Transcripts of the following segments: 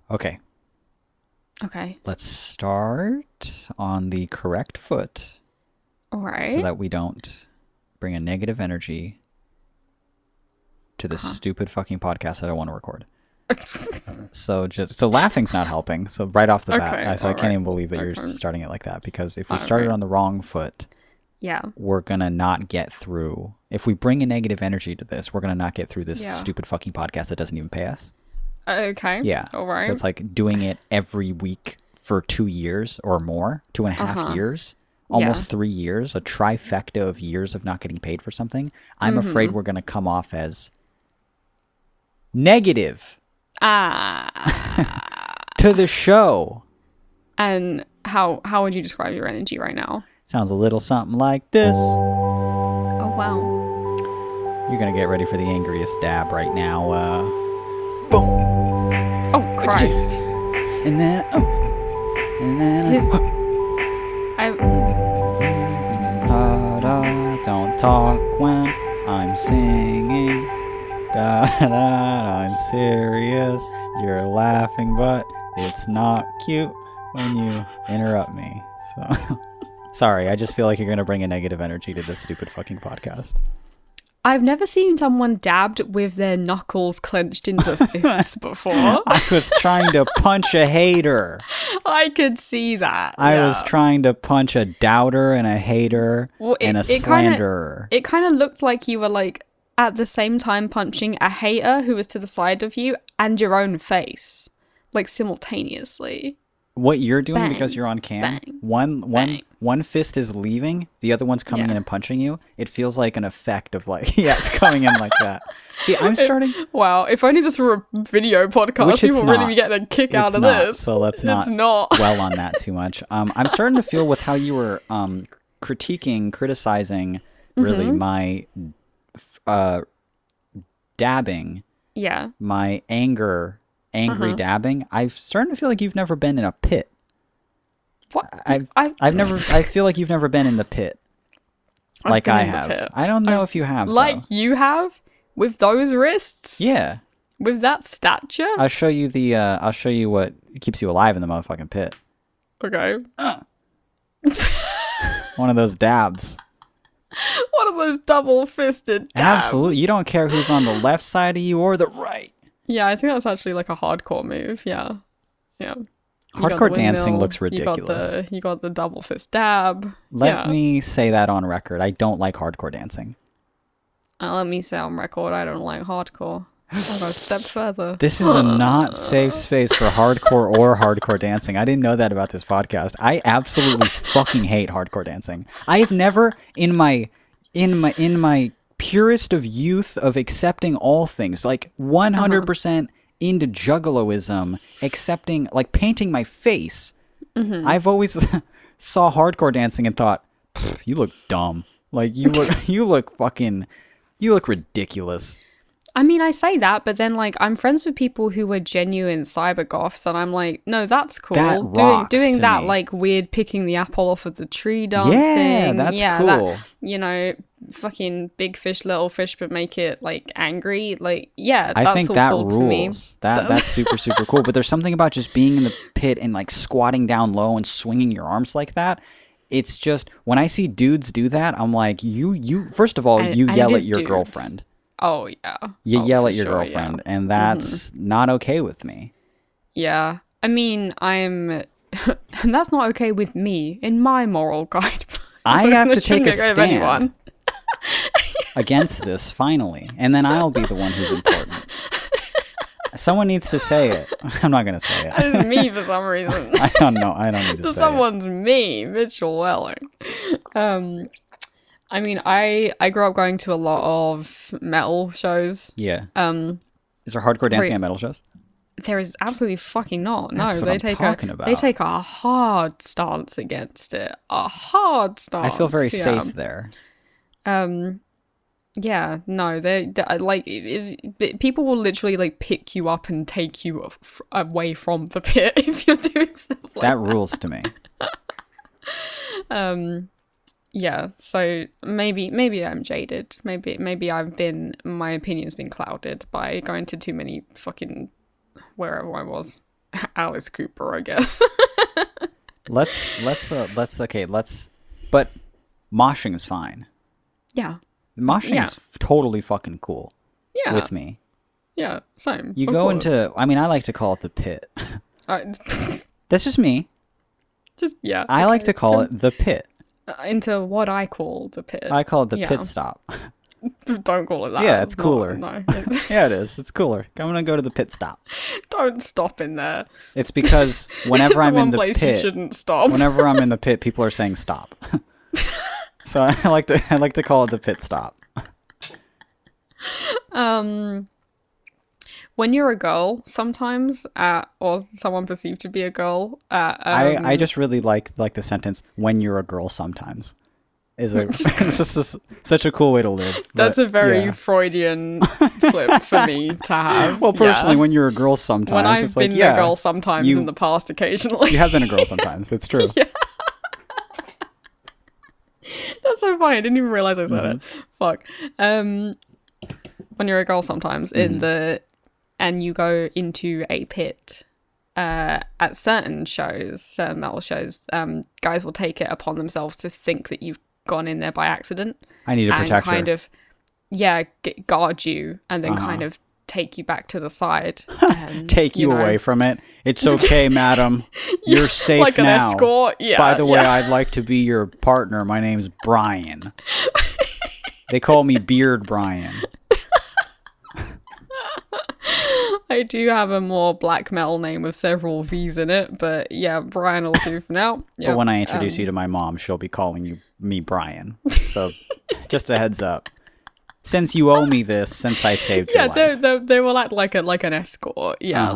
Okay. Okay. Let's start on the correct foot All right. so that we don't bring a negative energy to this stupid fucking podcast that I want to record. So laughing's not helping. So right off the bat, I can't even believe that you're starting it like that, because if we started on the wrong foot, we're going to not get through. If we bring a negative energy to this, we're going to not get through this stupid fucking podcast that doesn't even pay us. Okay. Yeah. All right. So it's like doing it every week for 2 years or more, 2.5 years, almost 3 years, a trifecta of years of not getting paid for something. I'm afraid we're going to come off as negative to the show. And how would you describe your energy right now? Sounds a little something like this. Oh, wow. You're going to get ready for the angriest dab right now. Boom. Oh, Christ. And then, don't talk when I'm singing. I'm serious. You're laughing, but it's not cute when you interrupt me. So, sorry, I just feel like you're going to bring a negative energy to this stupid fucking podcast. I've never seen someone dabbed with their knuckles clenched into fists before. I was trying to punch a hater. I could see that. I was trying to punch a doubter and a hater and a slanderer. It kind of looked like you were like at the same time punching a hater who was to the side of you and your own face, like simultaneously. What you're doing, bang, because you're on cam, bang, one fist is leaving, the other one's coming in and punching you. It feels like an effect of like, it's coming in like that. See, I'm starting. Wow, if only this were a video podcast, people would really be getting a kick out of this. So let's not dwell on that too much. I'm starting to feel with how you were criticizing really my dabbing. Yeah. My angry dabbing. I'm starting to feel like you've never been in a pit. What? I feel like you've never been in the pit. Like I have. I don't know if you have. Like though. You have? With those wrists? Yeah. With that stature? I'll show you what keeps you alive in the motherfucking pit. Okay. One of those dabs. One of those double-fisted dabs. Absolutely. You don't care who's on the left side of you or the right. Yeah, I think that's actually like a hardcore move. Yeah. Yeah. Hardcore dancing looks ridiculous. You got the double fist dab. Let me say that on record. I don't like hardcore dancing. Let me say on record, I don't like hardcore. I'll go a step further. This is a not safe space for hardcore or hardcore dancing. I didn't know that about this podcast. I absolutely fucking hate hardcore dancing. I have never in my purest of youth of accepting all things, like 100% into juggaloism, accepting, like painting my face. I've always saw hardcore dancing and thought, you look dumb. Like you look ridiculous. I mean, I say that, but then like I'm friends with people who are genuine cyber goths, and I'm like, no, that's cool. That doing that me. Like weird picking the apple off of the tree dancing. Yeah, that's cool. That, fucking big fish, little fish, but make it like angry. Like, yeah, that's I think all that cool rules. To me. That's super, super cool. But there's something about just being in the pit and like squatting down low and swinging your arms like that. It's just, when I see dudes do that, I'm like, you first of all, you yell at your girlfriend. Oh, yeah. You yell at your girlfriend, and that's not okay with me. Yeah. I mean, and that's not okay with me in my moral guide. I have to take a stand against this, finally, and then I'll be the one who's important. Someone needs to say it. I'm not going to say it. It's me for some reason. I don't know. I don't need to say Someone's me, Mitchell Welling. I mean, I grew up going to a lot of metal shows. Yeah. Is there hardcore dancing at metal shows? There is absolutely fucking not. No, That's what I'm talking about. They take a hard stance against it. A hard stance. I feel very safe there. Yeah, no, they like people will literally like pick you up and take you away from the pit if you're doing stuff like that. That rules to me. Yeah, so maybe I'm jaded. Maybe my opinion's been clouded by going to too many fucking wherever I was. Alice Cooper, I guess. But moshing is fine. Yeah. Moshing is totally fucking cool. Yeah. With me. Yeah, same. You go into, I mean, I like to call it the pit. That's just me. I like to call it the pit. Into what I call the pit. I call it the pit stop. Don't call it that. Yeah, it's cooler. No. Yeah, it is. It's cooler. I'm gonna go to the pit stop. Don't stop in there. It's because whenever I'm in the place pit, you shouldn't stop. Whenever I'm in the pit, people are saying stop. So I like to call it the pit stop. When you're a girl, sometimes, or someone perceived to be a girl, I just really like the sentence "when you're a girl." Sometimes it's just such a cool way to live. That's a very Freudian slip for me to have. Well, personally, when you're a girl, sometimes when I've been a girl, sometimes in the past, occasionally you have been a girl sometimes. It's true. Yeah. That's so funny. I didn't even realize I said it. Fuck. When you're a girl, sometimes and you go into a pit. At certain metal shows, guys will take it upon themselves to think that you've gone in there by accident. I need a protector. And kind of, guard you and then kind of take you back to the side. Take you away from it. It's okay, madam. You're safe like now. Like an escort. Yeah. By the way, I'd like to be your partner. My name's Brian. They call me Beard Brian. I do have a more black metal name with several V's in it, but yeah, Brian will do for now. Yep. But when I introduce you to my mom, she'll be calling me Brian. So just a heads up. Since you owe me this, since I saved your life. Yeah, they will act like an escort. Yeah,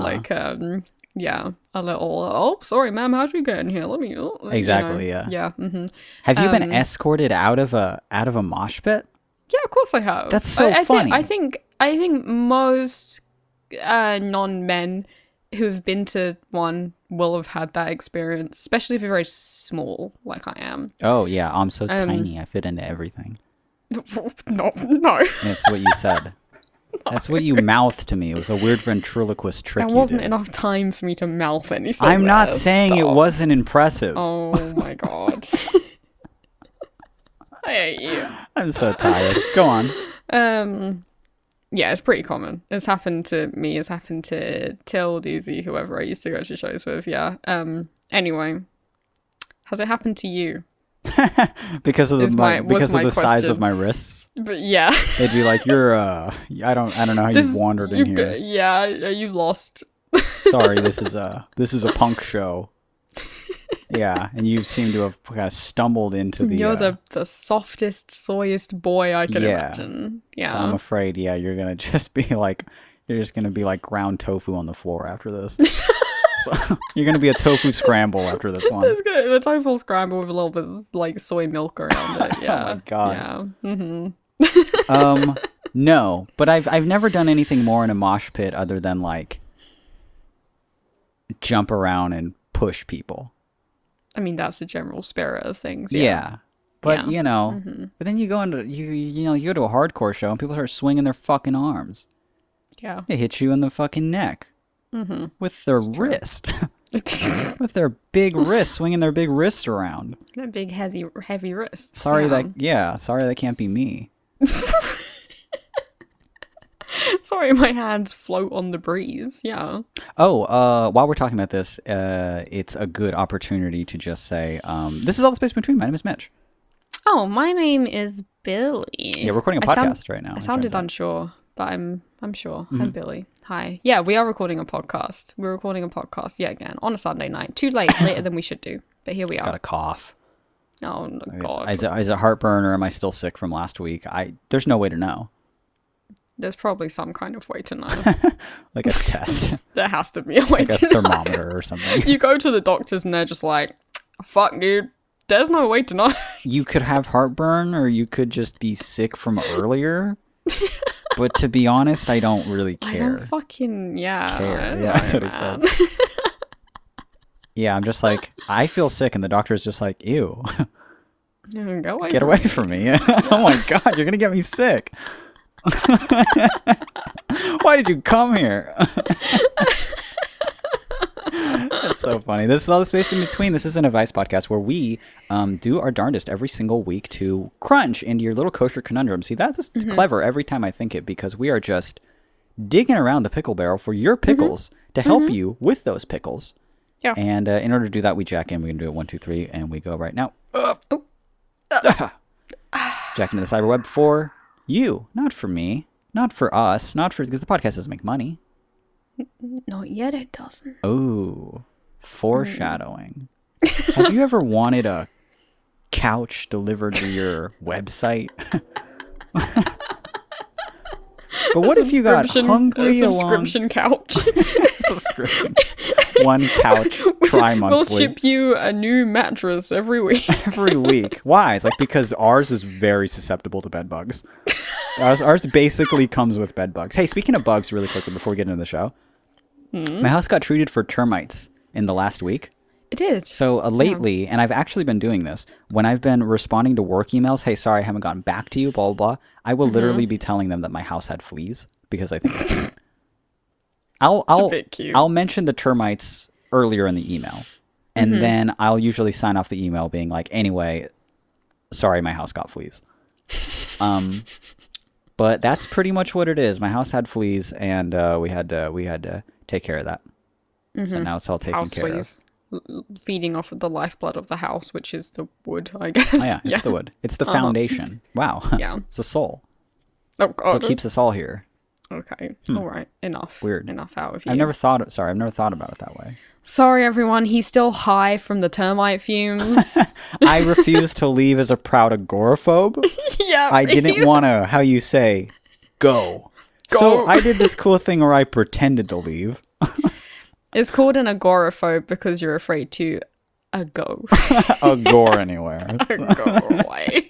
a little, sorry, ma'am, how'd you get in here? Let me... Exactly, yeah. Yeah. Mm-hmm. Have you been escorted out of a mosh pit? Yeah, of course I have. That's so funny. I think most non-men who've been to one will have had that experience, especially if you're very small, like I am. Oh, yeah, I'm so tiny. I fit into everything. No. That's what you said. That's what you mouthed to me. It was a weird ventriloquist trick. There wasn't enough time for me to mouth anything. I'm not saying it wasn't impressive. Oh my god. I hate you. I'm so tired. Go on. Yeah, it's pretty common. It's happened to me. It's happened to Till, Doozy, whoever I used to go to shows with. Yeah. Anyway, has it happened to you? because of the size of my wrists. But yeah, they'd be like, "You're I don't know how you wandered in here." Yeah, you lost. Sorry, this is a punk show. Yeah, and you seem to have kind of stumbled into the... You're the softest, soyest boy I can imagine. Yeah. So I'm afraid, you're going to just be like... You're just going to be like ground tofu on the floor after this. So, you're going to be a tofu scramble after this one. It's good. A tofu scramble with a little bit of like soy milk around it. Yeah. Oh my god. Yeah. Mm-hmm. No, but I've never done anything more in a mosh pit other than like jump around and push people. I mean, that's the general spirit of things. Yeah. But but then you go into you go to a hardcore show and people start swinging their fucking arms. Yeah. They hit you in the fucking neck with their wrist. With their big wrists, swinging their big wrists around. Their big heavy wrists. Sorry that can't be me. Sorry, my hands float on the breeze. Yeah. Oh, while we're talking about this, it's a good opportunity to just say, this is All the Space Between. My name is Mitch. Oh, my name is Billy. Yeah, we're recording a podcast right now. I sounded unsure, but I'm sure. I'm Billy. Hi. Yeah, we are recording a podcast. We're recording a podcast yet again on a Sunday night. Too late, later than we should do. But here we are. Got a cough. Oh, God. Is it heartburn or am I still sick from last week? There's no way to know. There's probably some kind of way to know. Like a test. There has to be a way to know. Like a thermometer or something. You go to the doctors and they're just like, fuck, dude. There's no way to know. You could have heartburn or you could just be sick from earlier. But to be honest, I don't really care. I don't fucking, care. Yeah, that's what he says. Yeah, I'm just like, I feel sick and the doctor's just like, ew. Get away from me. Oh my God, you're going to get me sick. Why did you come here? So funny. This is all the space in between. This is an advice podcast where we do our darndest every single week to crunch into your little kosher conundrum. See, that's clever every time I think it, because we are just digging around the pickle barrel for your pickles to help you with those pickles. Yeah. And in order to do that, we jack in. We're going to do it 1, 2, 3, and we go right now. Jack into the cyberweb for you, not for me, not for us, not for, because the podcast doesn't make money. Not yet, it doesn't. Oh, foreshadowing. Have you ever wanted a couch delivered to your website? But what if you got hungry a subscription couch? Subscription. One couch tri-monthly. We'll ship you a new mattress every week. Every week. Why? It's like because ours is very susceptible to bed bugs. Ours basically comes with bed bugs. Hey, speaking of bugs, really quickly before we get into the show, my house got treated for termites in the last week. It did. So lately, and I've actually been doing this, when I've been responding to work emails, hey, sorry, I haven't gotten back to you, blah, blah, blah, I will literally be telling them that my house had fleas because I think it's cute. It's a bit cute. I'll mention the termites earlier in the email, and then I'll usually sign off the email being like, anyway, sorry, my house got fleas. But that's pretty much what it is. My house had fleas, and we had to take care of that. So now it's all taken care of. Feeding off of the lifeblood of the house, which is the wood, I guess. Oh, yeah, it's the wood. It's the foundation. Wow. Yeah. It's the soul. Oh, God. So it keeps us all here. Okay. All right. Enough. Weird. Enough out of you. I've never thought about it that way. Sorry, everyone. He's still high from the termite fumes. I refuse to leave as a proud agoraphobe. Yeah. I didn't want to, how you say, go. So I did this cool thing where I pretended to leave. It's called an agoraphobe because you're afraid to go. Agor anywhere. Go away.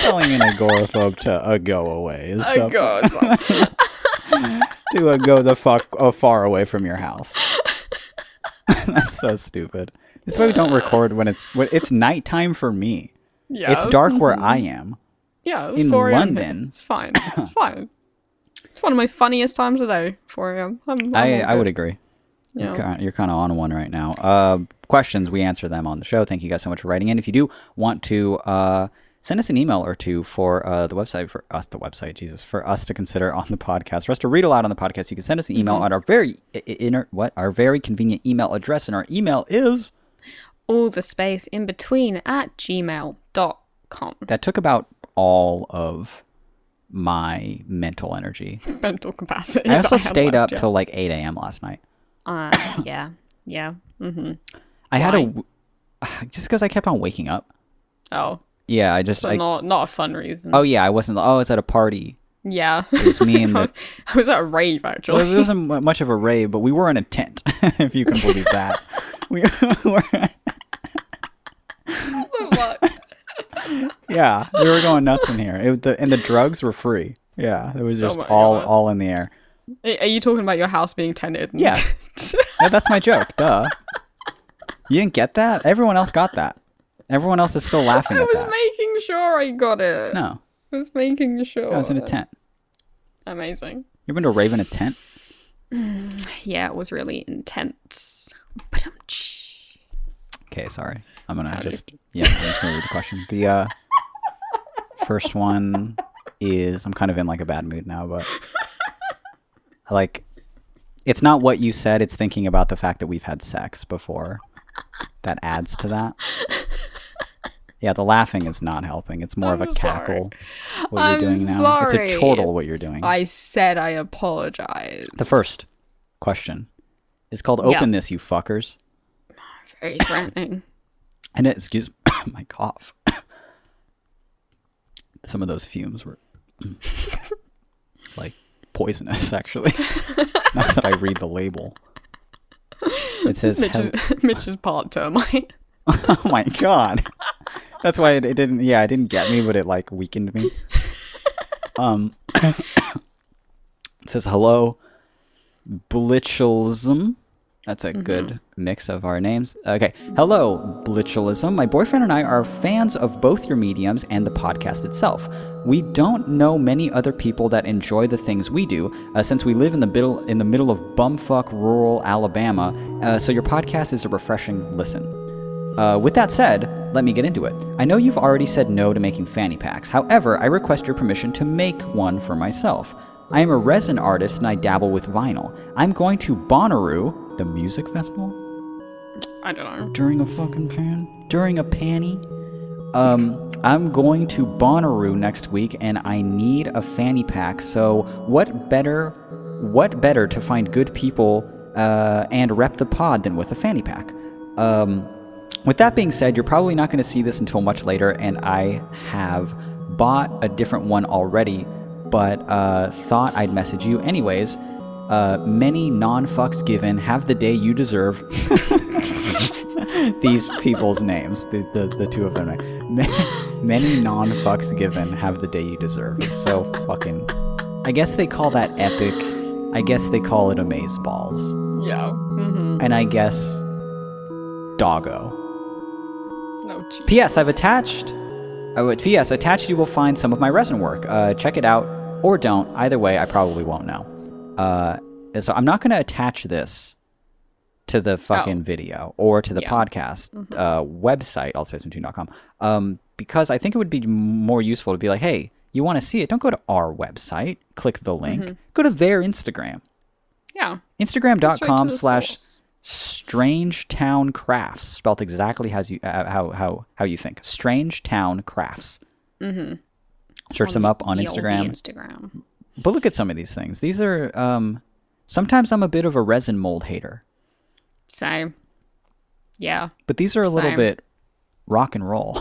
Telling an agoraphobe to go away is so to go the fuck far away from your house. That's so stupid. This is why we don't record when it's nighttime for me. Yeah. It's dark where I am. Yeah, it's in 4 a.m. London. It's fine. It's fine. It's one of my funniest times of day, 4 a.m. I would agree. Yeah. You're kind of on one right now. Questions, we answer them on the show. Thank you guys so much for writing in. If you do want to send us an email or two for for us to consider on the podcast, for us to read aloud on the podcast, you can send us an email on our very convenient email address, and our email is all the space in between at gmail.com. That took about all of my mental energy. Mental capacity. I also stayed up till like 8 a.m. last night. Yeah. Mm-hmm. I had just because I kept on waking up. Oh. Yeah, not a fun reason. Oh yeah, I wasn't. Oh, I was at a party. Yeah. It was me and I was at a rave actually. Well, it wasn't much of a rave, but we were in a tent, if you can believe that. We were. What the fuck? Yeah, we were going nuts in here. And the drugs were free. Yeah, it was just all in the air. Are you talking about your house being tented? Yeah. Yeah, that's my joke. Duh. You didn't get that? Everyone else got that. Everyone else is still laughing at that. I was making sure I got it. No. I was making sure. I was in a tent. Amazing. You ever been to a rave in a tent? Yeah, it was really intense. Okay, sorry. I'm gonna just gonna read the question. The first one is, I'm kind of in like a bad mood now, but it's not what you said, it's thinking about the fact that we've had sex before. That adds to that. Yeah, the laughing is not helping. It's more of a cackle. What you're doing now. Sorry. It's a chortle what you're doing. I said I apologize. The first question is called Open This, You Fuckers. Very threatening. And excuse my cough. Some of those fumes were like poisonous, actually. Now that I read the label. It says Mitch's part termite. Oh my god. That's why it didn't it didn't get me, but it like weakened me. It says hello Blitchelsm. That's a good mix of our names. Okay. Hello, Blitchualism. My boyfriend and I are fans of both your mediums and the podcast itself. We don't know many other people that enjoy the things we do, since we live in the middle of bumfuck rural Alabama. So your podcast is a refreshing listen. With that said, let me get into it. I know you've already said no to making fanny packs. However, I request your permission to make one for myself. I am a resin artist and I dabble with vinyl. I'm going to Bonnaroo, the music festival? I don't know. During a panny? I'm going to Bonnaroo next week and I need a fanny pack. So what better to find good people and rep the pod than with a fanny pack? With that being said, you're probably not going to see this until much later, and I have bought a different one already, but thought I'd message you anyways. Many non-fucks given, have the day you deserve. These people's names, the two of them. Many non-fucks given, have the day you deserve. It's so fucking... I guess they call that epic. I guess they call it amazeballs. Yeah. Mm-hmm. And I guess... doggo. No, Jesus. P.S. I've attached... P.S. Attached you will find some of my resin work. Check it out, or don't. Either way, I probably won't know. So I'm not going to attach this to the fucking video or to the podcast website, allspacebetween.com, because I think it would be more useful to be like, hey, you want to see it? Don't go to our website. Click the link. Go to their Instagram. Yeah. Instagram.com/Strangetown Crafts, spelled exactly how you think. Strangetown Crafts. Mm-hmm. Search them up on Instagram. But look at some of these things. These are sometimes I'm a bit of a resin mold hater. Same. Yeah. But these are a little bit rock and roll.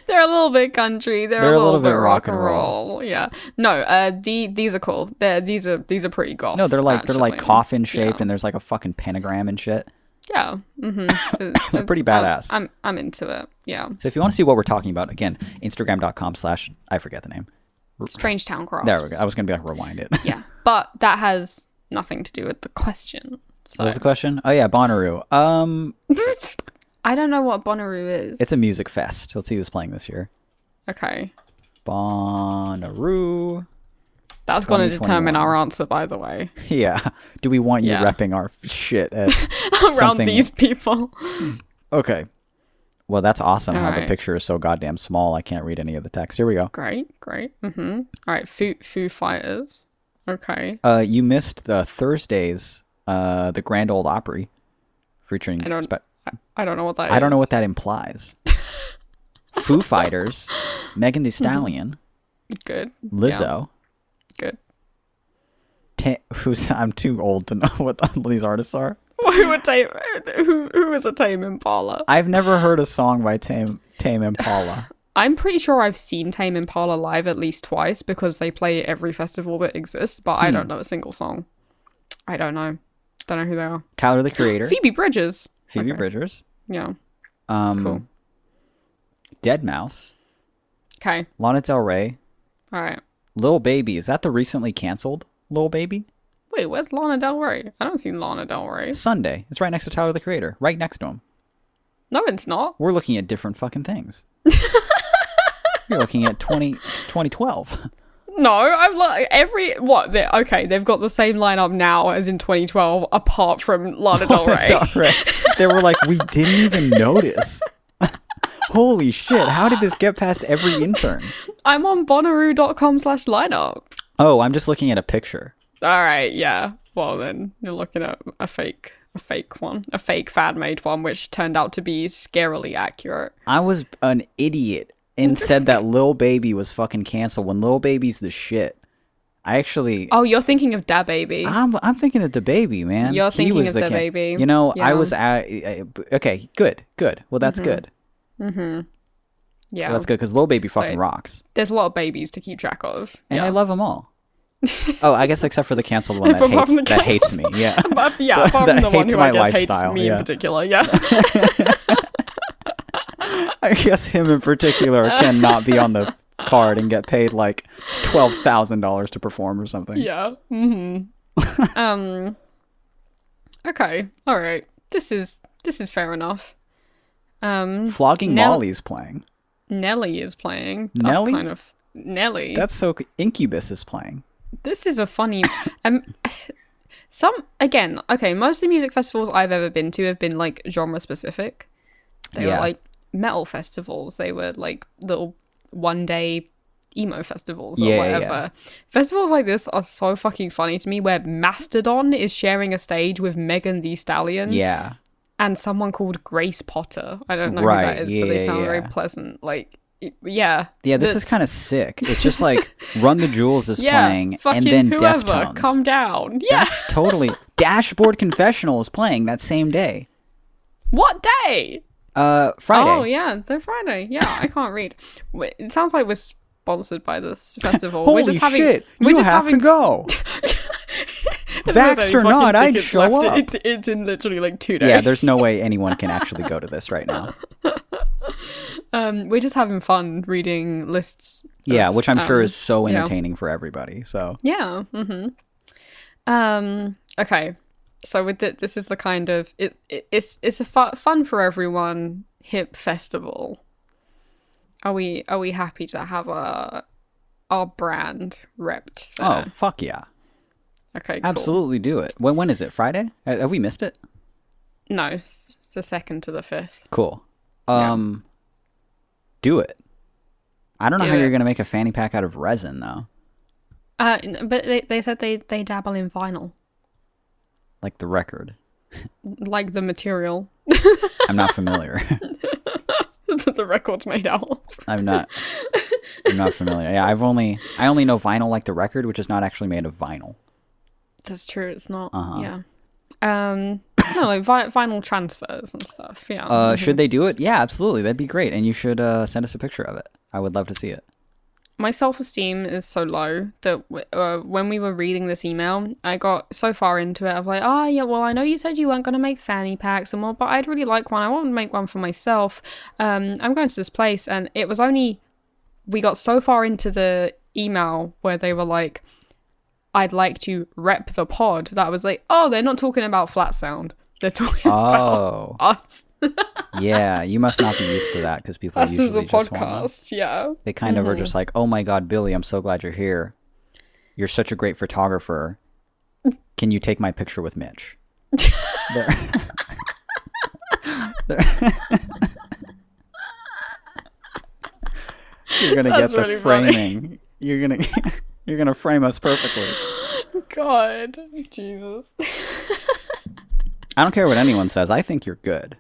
They're a little bit country. They're a little bit rock and roll. Yeah. No, these are cool. These are pretty goth. No, they're like coffin shaped and there's like a fucking pentagram and shit. Yeah. Mm-hmm. They're pretty badass. I'm into it. Yeah. So if you want to see what we're talking about, again, Instagram.com/ I forget the name. Strangetown Crafts. There we go. I was going to be like, rewind it. Yeah. But that has nothing to do with the question. So. What was the question? Oh yeah, Bonnaroo. I don't know what Bonnaroo is. It's a music fest. Let's see who's playing this year. Okay. Bonnaroo. That's going to determine our answer, by the way. Yeah. Do we want you repping our shit at around something? These people? Okay. Well, that's awesome. How the picture is so goddamn small. I can't read any of the text. Here we go. Great. Mm-hmm. All right. Foo Fighters. Okay. You missed the Thursdays, the Grand Ole Opry, featuring. I don't know what that is. I don't know what that implies. Foo Fighters, Megan Thee Stallion. Good. Lizzo. Yeah. Good. I'm too old to know what these artists are. Who is a Tame Impala? I've never heard a song by Tame Impala. I'm pretty sure I've seen Tame Impala live at least twice because they play every festival that exists, but I don't know a single song. I don't know. Don't know who they are. Tyler, the Creator. Phoebe Bridgers. Phoebe Bridgers. Yeah. Cool. Deadmau5. Okay. Lana Del Rey. All right. Lil Baby. Is that the recently canceled Lil Baby? Wait, where's Lana Del Rey? I don't see Lana Del Rey. Sunday. It's right next to Tyler, the Creator. Right next to him. No, it's not. We're looking at different fucking things. You're looking at 2012. No, I'm like they've got the same lineup now as in 2012, apart from Lana Del Rey. They were like, we didn't even notice. Holy shit! How did this get past every intern? I'm on Bonnaroo.com/lineup. Oh, I'm just looking at a picture. All right, yeah. Well, then you're looking at a fake one, a fake fan-made one, which turned out to be scarily accurate. I was an idiot and said that Lil Baby was fucking canceled when Lil Baby's the shit. I actually... Oh, you're thinking of Da Baby. I'm thinking of Da Baby, man. You're thinking of Da Baby. You know, yeah. I was... okay, good. Well, that's good. Mm-hmm. Yeah. Well, that's good, because Lil Baby fucking rocks. There's a lot of babies to keep track of. And I love them all. Oh, I guess except for the canceled one that hates me. Yeah. Apart from the one who I guess hates me in particular. Yeah. I guess him in particular cannot be on the card and get paid like $12,000 to perform or something. Yeah. Mm-hmm. Okay. All right. This is fair enough. Flogging Molly's playing. Nelly is playing. Nelly? That's kind of Nelly. That's so... Incubus is playing. This is a funny... most of the music festivals I've ever been to have been, like, genre-specific. They were, like, metal festivals. They were, like, little one-day emo festivals or whatever. Yeah. Festivals like this are so fucking funny to me, where Mastodon is sharing a stage with Megan Thee Stallion. Yeah. And someone called Grace Potter. I don't know who that is, but they sound very pleasant. Like, yeah. Yeah, this is kind of sick. It's just like Run the Jewels is playing, and then whoever, Deftones. Calm down. Yeah. That's totally... Dashboard Confessional is playing that same day. What day? Friday. Oh, yeah, they're Friday. Yeah, I can't read. It sounds like we're sponsored by this festival. Holy we're just shit, you have to go. Vaxxed or not, I'd show up. It's in literally like 2 days. Yeah, there's no way anyone can actually go to this right now. We're just having fun reading lists. Yeah, which I'm sure is so entertaining for everybody. So yeah. Okay. So with this is the kind of it's a fun for everyone hip festival. Are we happy to have our brand repped there? Oh, fuck yeah. Okay, cool. Absolutely do it. When is it? Friday? Have we missed it? No, it's the 2nd to the 5th. Cool. Do it. I don't know how you're going to make a fanny pack out of resin, though. But they said they dabble in vinyl. Like the record. Like the material. I'm not familiar. That the record's made out of. I'm not familiar. Yeah, I only know vinyl like the record, which is not actually made of vinyl. That's true. It's not. Uh-huh. Yeah. No, like vinyl transfers and stuff. Yeah. Should they do it? Yeah, absolutely. That'd be great. And you should send us a picture of it. I would love to see it. My self-esteem is so low that when we were reading this email, I got so far into it. I'm like, oh, yeah, well, I know you said you weren't going to make fanny packs and more, but I'd really like one. I want to make one for myself. I'm going to this place. And it was only... We got so far into the email where they were like, I'd like to rep the pod, that I was like, oh, they're not talking about Flat Sound. They're talking about us. Yeah, you must not be used to that because people us usually as a just podcast, yeah. They kind of are just like, oh my God, Billy, I'm so glad you're here. You're such a great photographer. Can you take my picture with Mitch? You're gonna get the really framing. Funny. You're gonna frame us perfectly. God, Jesus. I don't care what anyone says. I think you're good.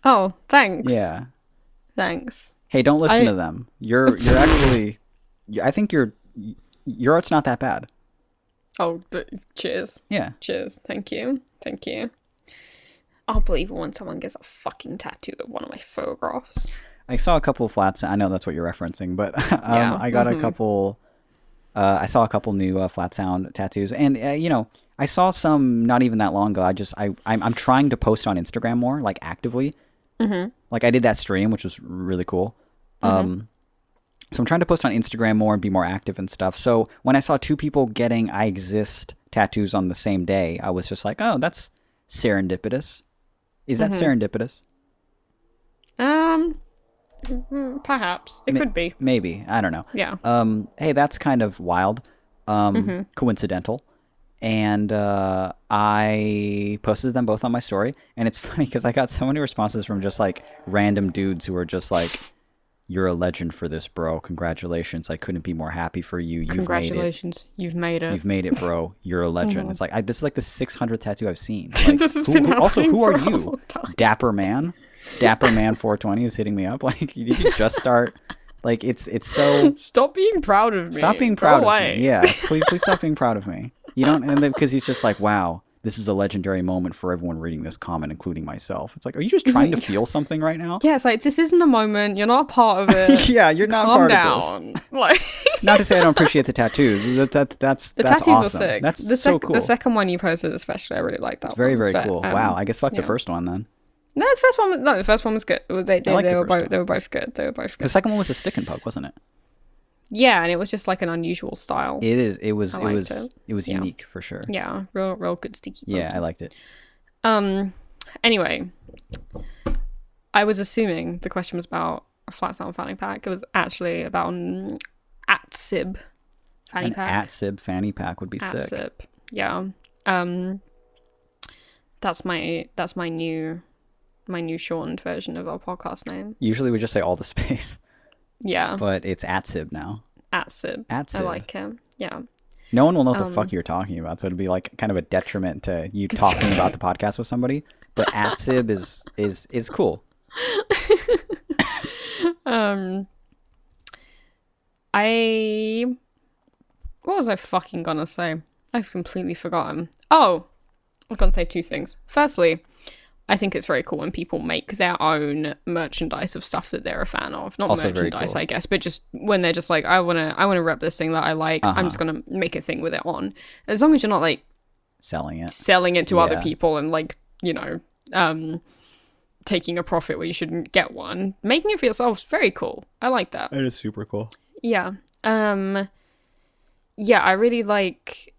Oh, thanks. Yeah. Thanks. Hey, don't listen to them. You're actually. I think your art's not that bad. Oh, cheers. Yeah. Cheers. Thank you. I'll believe it when someone gets a fucking tattoo of one of my photographs. I saw a couple of flats. I know that's what you're referencing, but I got a couple. I saw a couple new flat sound tattoos, and I saw some not even that long ago. I'm trying to post on Instagram more, like actively. Mm-hmm. Like I did that stream, which was really cool. Mm-hmm. So I'm trying to post on Instagram more and be more active and stuff. So when I saw two people getting I Exist tattoos on the same day, I was just like, oh, that's serendipitous. Is that serendipitous? Perhaps. It could be. Maybe. I don't know. Yeah. Hey, that's kind of wild. Coincidental. And I posted them both on my story. And it's funny because I got so many responses from just like random dudes who are just like, you're a legend for this, bro. Congratulations. I couldn't be more happy for you. Congratulations. You've made it. You've made it, bro. You're a legend. It's like, this is like the 600th tattoo I've seen. Like, this has been who are you? Dapper Man? Dapper Man 420 is hitting me up. Like, did you just start? Like, it's so... Stop being proud of me. Stop being proud of me. Yeah, please stop being proud of me. You don't... And because he's just like, wow, this is a legendary moment for everyone reading this comment, including myself. It's like, are you just trying to feel something right now? Yeah, it's like, this isn't a moment. You're not a part of it. Yeah, you're not Calm part down. of this. Like... Not to say I don't appreciate the tattoos. That's tattoos awesome. are sick. That's so cool. The second one you posted especially, I really like that. It's very, very cool. Wow, I guess fuck the first one then. No, the first one was good. They were both good. The second one was a stick and poke, wasn't it? Yeah, and it was just like an unusual style. It is. It was Yeah. unique for sure. Yeah, real good sticky bun. Yeah, I liked it. Anyway, I was assuming the question was about a flat sound fanny pack. It was actually about an at-sib fanny pack. An at-sib fanny pack would be sick. At-sib, yeah. That's my new shortened version of our podcast name. Usually we just say all the space. Yeah. But it's at-sib now. At-sib. At-sib. I like him. Yeah. No one will know what the fuck you're talking about, so it'll be like kind of a detriment to you talking about the podcast with somebody. But at-sib is cool. What was I fucking gonna say? I've completely forgotten. Oh, I was gonna say two things. Firstly, I think it's very cool when people make their own merchandise of stuff that they're a fan of. Not also merchandise, cool. I guess, but just when they're just like, I wanna rep this thing that I like. I'm just gonna make a thing with it on. As long as you're not like selling it to other people and like, you know, taking a profit where you shouldn't get one. Making it for yourself is very cool. I like that. It is super cool. Yeah. Yeah, I really like,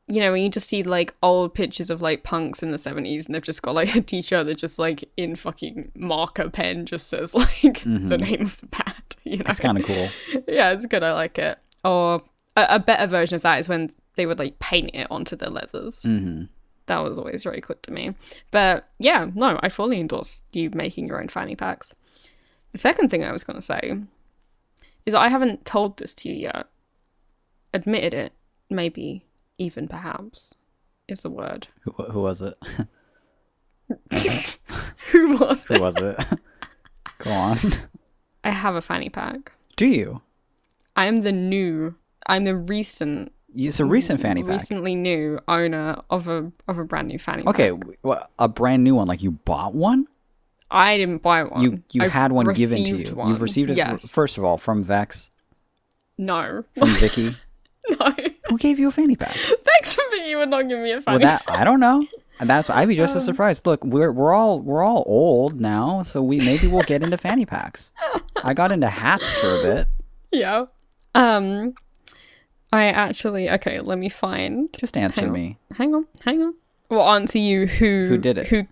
you know, when you just see like old pictures of like punks in the 70s and they've just got like a t-shirt that just like in fucking marker pen just says like the name of the band. You know? That's kind of cool. Yeah, it's good. I like it. Or a better version of that is when they would like paint it onto their leathers. Mm-hmm. That was always very good to me. But yeah, no, I fully endorse you making your own fanny packs. The second thing I was going to say is that I haven't told this to you yet. Admitted it, maybe, even perhaps, is the word. Who was it? Who was it? Who was it? Go on. I have a fanny pack. Do you? I'm the recent... It's a recent fanny pack. Recently new owner of a brand new fanny okay, pack. Okay, a brand new one. Like you bought one? I didn't buy one. You had one given to you. One. You've received it, yes. First of all, from Vex? No. From Vicky? No. Who gave you a fanny pack? Thanks for Vicky for not giving me a fanny pack. I don't know. And I'd be just as surprised. Look, we're all old now, so maybe we'll get into fanny packs. I got into hats for a bit. Yeah. Okay, let me find. Just answer me. Hang on. Well, answer you who did it. Who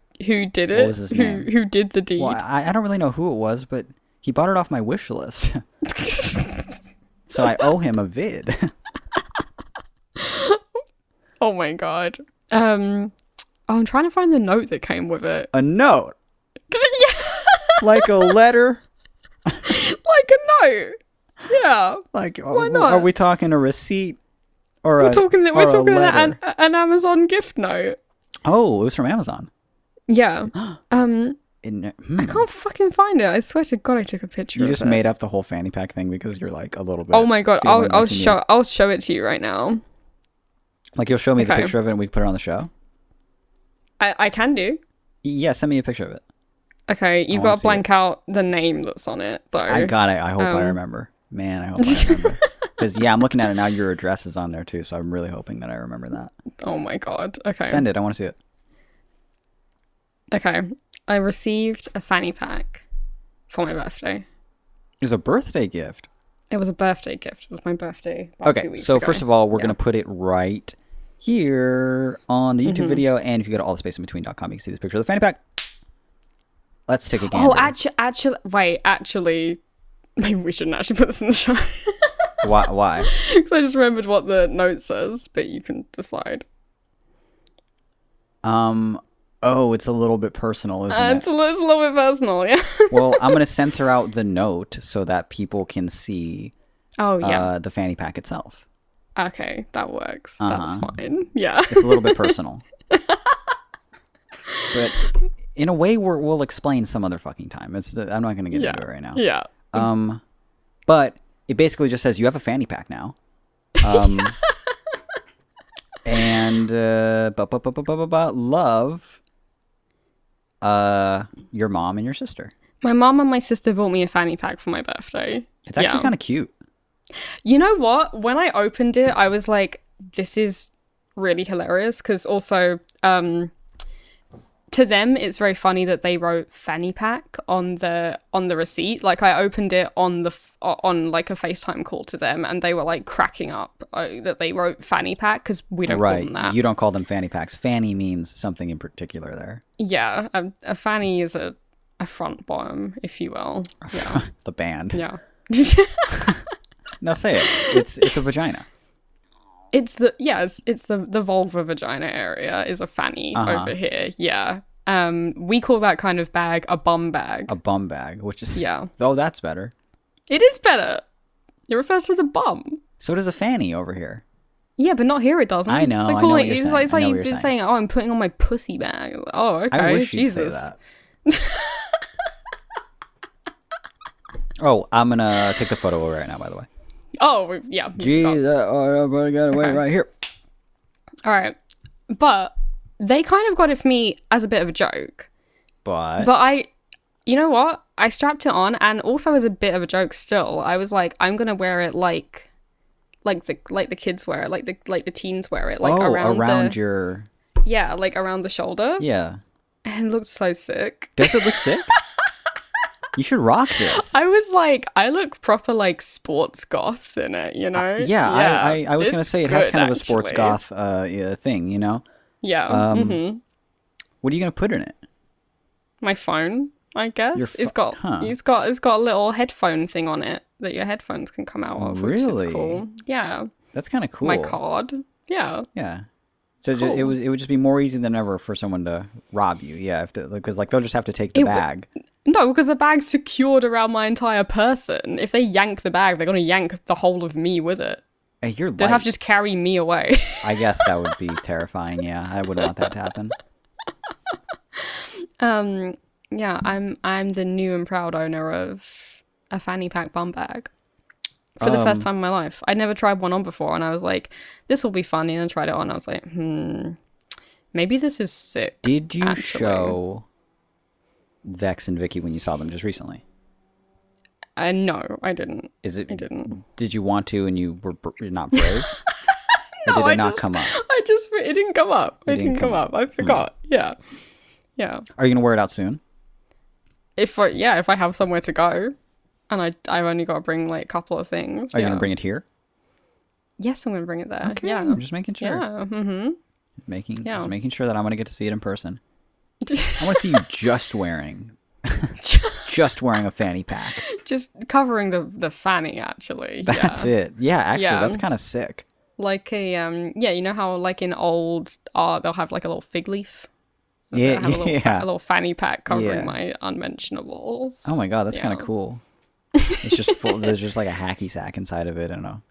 did it? What was his name? Who did the deed? Well, I don't really know who it was, but he bought it off my wish list. So I owe him a vid. Oh my god. I'm trying to find the note that came with it. A note? Yeah. Like a letter? Like a note. Yeah. Like, why not? Are we talking a receipt we're talking an Amazon gift note. Oh, it was from Amazon. Yeah. I can't fucking find it. I swear to God, I took a picture. You just made up the whole fanny pack thing because you're like a little bit. Oh my God, I'll show it to you right now. Like you'll show me the picture of it and we can put it on the show. I can do. Yeah, send me a picture of it. Okay, you've got to blank out the name that's on it though. I got it. I hope I remember. Man, I hope I remember. Because I'm looking at it now. Your address is on there too, so I'm really hoping that I remember that. Oh my God. Okay. Send it. I want to see it. Okay. I received a fanny pack for my birthday. It was a birthday gift. It was a birthday gift. It was my birthday about 2 weeks so ago. First of all, we're going to put it right here on the YouTube video. And if you go to allthespaceinbetween.com, you can see this picture of the fanny pack. Let's take a gander. Oh, actually, maybe we shouldn't actually put this in the show. Why? Because I just remembered what the note says, but you can decide. Oh, it's a little bit personal, isn't it? It's a little bit personal, yeah. Well, I'm going to censor out the note so that people can see the fanny pack itself. Okay, that works. That's fine. Yeah. It's a little bit personal. But in a way, we'll explain some other fucking time. I'm not going to get into it right now. Yeah. But it basically just says you have a fanny pack now. And love your mom and your sister. My mom and my sister bought me a fanny pack for my birthday. It's actually kind of cute. You know what? When I opened it, I was like, this is really hilarious. Because also, to them, it's very funny that they wrote fanny pack on the receipt. Like, I opened it on on like a FaceTime call to them, and they were like cracking up that they wrote fanny pack, because we don't call them that. You don't call them fanny packs. Fanny means something in particular there. Yeah, a fanny is a front bottom, if you will. Yeah. The band. Yeah. Now say it. It's a vagina. It's the vulva vagina area is a fanny over here. Yeah. We call that kind of bag a bum bag. A bum bag, which is Oh, that's better. It is better. It refers to the bum. So does a fanny over here. Yeah, but not here. It doesn't. I know. It's like, I know what you're it's saying. like, I know what you're you're saying, "Oh, I'm putting on my pussy bag." Oh, okay. I wish you'd say that. Oh, I'm gonna take the photo right now. By the way. Oh yeah. Jeez, I got to wait right here. All right, but they kind of got it for me as a bit of a joke. But you know what? I strapped it on, and also as a bit of a joke. Still, I was like, I'm gonna wear it like the kids wear it, like the teens wear it, like around your like around the shoulder. Yeah, and it looked so sick. Does it look sick? You should rock this. I was like, I look proper like sports goth in it, you know? I was gonna say it has kind of a sports goth thing, you know? Yeah. What are you gonna put in it? My phone, I guess. It's got a little headphone thing on it that your headphones can come out of. Really? Which is cool. Yeah. That's kind of cool. My card. Yeah. Yeah. So cool. it would just be more easy than ever for someone to rob you. Yeah, because they'll just have to take the bag. No, because the bag's secured around my entire person. If they yank the bag, they're gonna yank the whole of me with it. Hey, you're light. They'd have to just carry me away. I guess that would be terrifying. Yeah, I wouldn't want that to happen. Yeah, I'm the new and proud owner of a fanny pack bum bag. For the first time in my life. I'd never tried one on before, and I was like, this will be funny, and I tried it on. I was like, maybe this is sick. Did you show Vex and Vicky when you saw them just recently? No, I didn't. I didn't. Did you want to, and you were not brave? No, or did it not come up? It didn't come up. It didn't come up. I forgot. Yeah. Are you gonna wear it out soon? If I have somewhere to go. And I've only got to bring like a couple of things. Are you going to bring it here? Yes, I'm going to bring it there. Okay, yeah. I'm just making sure. Yeah. Mm-hmm. Just making sure that I'm going to get to see it in person. I want to see you just wearing a fanny pack. Just covering the fanny, actually. That's it. Yeah, actually, that's kind of sick. Like a, you know how like in old art, they'll have like a little fig leaf? Yeah, a little fanny pack covering my unmentionables. Oh my god, that's kind of cool. It's just full. There's just like a hacky sack inside of it and a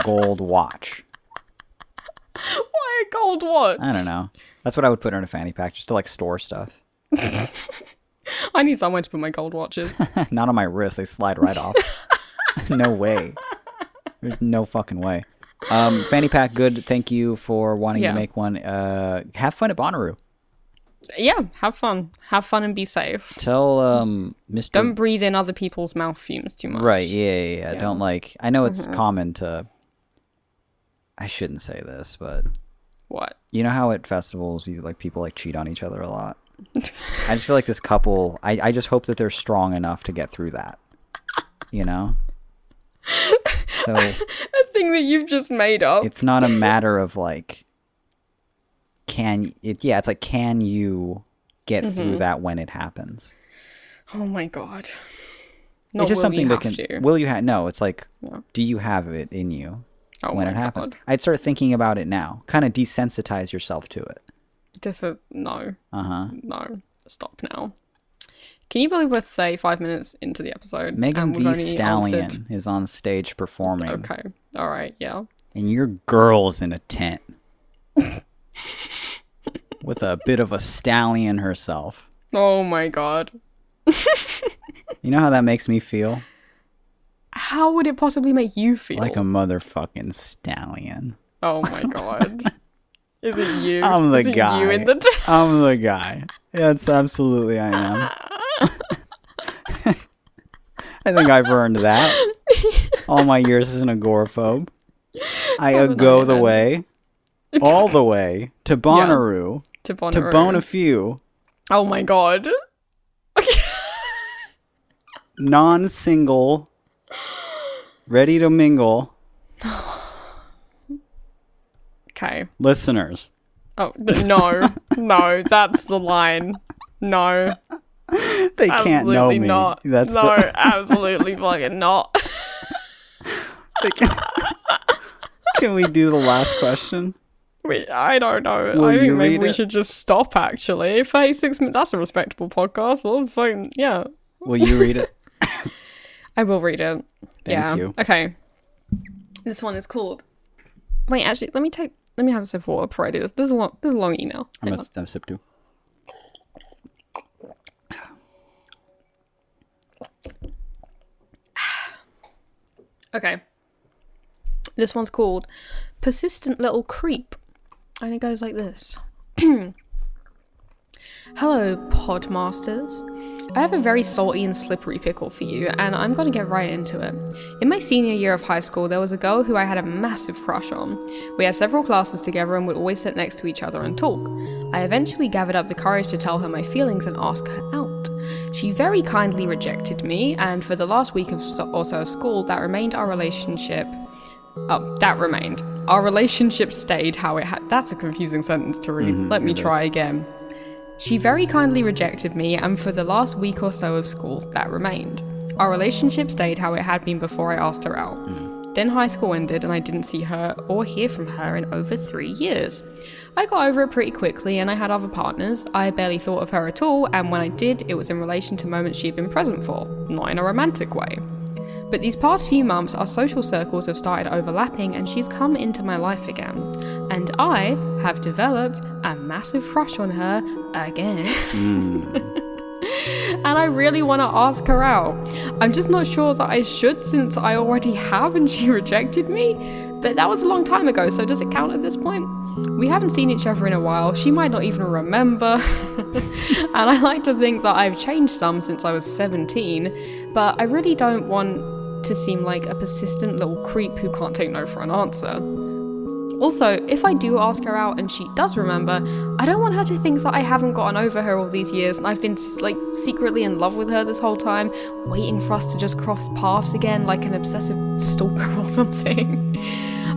gold watch. Why a gold watch? I don't know. That's what I would put in a fanny pack, just to like store stuff. I need somewhere to put my gold watches. Not on my wrist. They slide right off. No way. There's no fucking way. Fanny pack, good. Thank you for wanting to make one. Have fun at Bonnaroo. Yeah, have fun and be safe. Tell Mr. Don't breathe in other people's mouth fumes too much. Right, yeah. Don't I know it's common to, I shouldn't say this, but what? You know how at festivals people cheat on each other a lot? I just feel like this couple, I just hope that they're strong enough to get through that. You know? So a thing that you've just made up. It's not a matter of it's like, can you get through that when it happens? Oh my god. It's just something will you have, no, it's like, do you have it in you when it happens? God. I'd start thinking about it now. Kind of desensitize yourself to it. No. No. Stop now. Can you believe we're 35 minutes into the episode? Megan Thee Stallion is on stage performing. Okay. All right. Yeah. And your girl's in a tent. With a bit of a stallion herself. Oh my god. You know how that makes me feel? How would it possibly make you feel? Like a motherfucking stallion. Oh my god. Is it you? I'm the guy. I'm the guy. Yes, absolutely I am. I think I've earned that. All my years as an agoraphobe. I go the way. All the way to Bonnaroo. To bone a few. Oh my god. Non-single, ready to mingle. Okay. Listeners. Oh, no. No, that's the line. No. They can't know me. Not. That's no, absolutely fucking not. Can we do the last question? Wait, I don't know. Will I think you maybe read we it? should just stop, actually. 36 minutes, that's a respectable podcast. Well, fucking, yeah. Will you read it? I will read it. Thank you. Okay. This one is called... Wait, actually, let me have a sip of water before I do this. This is a long email. I'm a sip too. Okay. This one's called Persistent Little Creep. And it goes like this. Hello, Podmasters. I have a very salty and slippery pickle for you, and I'm going to get right into it. In my senior year of high school, there was a girl who I had a massive crush on. We had several classes together and would always sit next to each other and talk. I eventually gathered up the courage to tell her my feelings and ask her out. She very kindly rejected me, and for the last week or so of school, that remained our relationship. Oh, that remained. Our relationship stayed how it had. That's a confusing sentence to read. Let me try again. She very kindly rejected me, and for the last week or so of school, that remained. Our relationship stayed how it had been before I asked her out. Then high school ended, and I didn't see her or hear from her in over 3 years. I got over it pretty quickly, and I had other partners. I barely thought of her at all, and when I did, it was in relation to moments she had been present for, not in a romantic way. But these past few months, our social circles have started overlapping, and she's come into my life again. And I have developed a massive crush on her again. And I really want to ask her out. I'm just not sure that I should, since I already have and she rejected me. But that was a long time ago, so does it count at this point? We haven't seen each other in a while. She might not even remember. And I like to think that I've changed some since I was 17. But I really don't want to seem like a persistent little creep who can't take no for an answer. Also, if I do ask her out and she does remember, I don't want her to think that I haven't gotten over her all these years and I've been like secretly in love with her this whole time, waiting for us to just cross paths again like an obsessive stalker or something.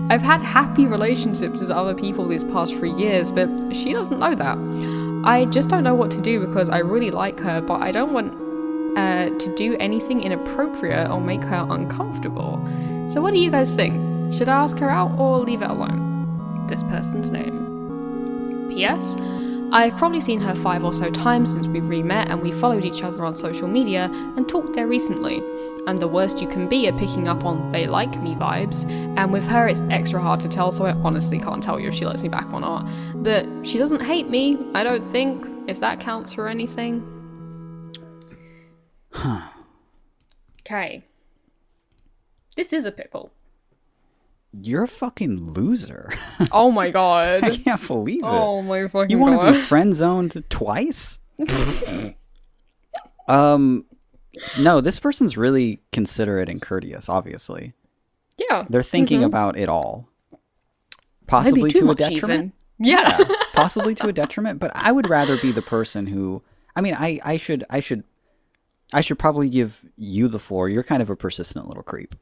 I've had happy relationships with other people these past 3 years, but she doesn't know that. I just don't know what to do because I really like her, but I don't want to do anything inappropriate or make her uncomfortable. So what do you guys think? Should I ask her out or leave it alone? This person's name. P.S. I've probably seen her 5 or so times since we've re-met, and we followed each other on social media and talked there recently. I'm the worst you can be at picking up on they like me vibes, and with her it's extra hard to tell, so I honestly can't tell you if she lets me back or not. But she doesn't hate me, I don't think, if that counts for anything. Okay. This is a pickle. You're a fucking loser. Oh my god. I can't believe it. Oh my fucking god. You want to be friend zoned twice? No, this person's really considerate and courteous, obviously. Yeah. They're thinking about it all. Possibly to a detriment. Yeah. Possibly to a detriment, but I would rather be the person who, I mean, I should probably give you the floor. You're kind of a persistent little creep.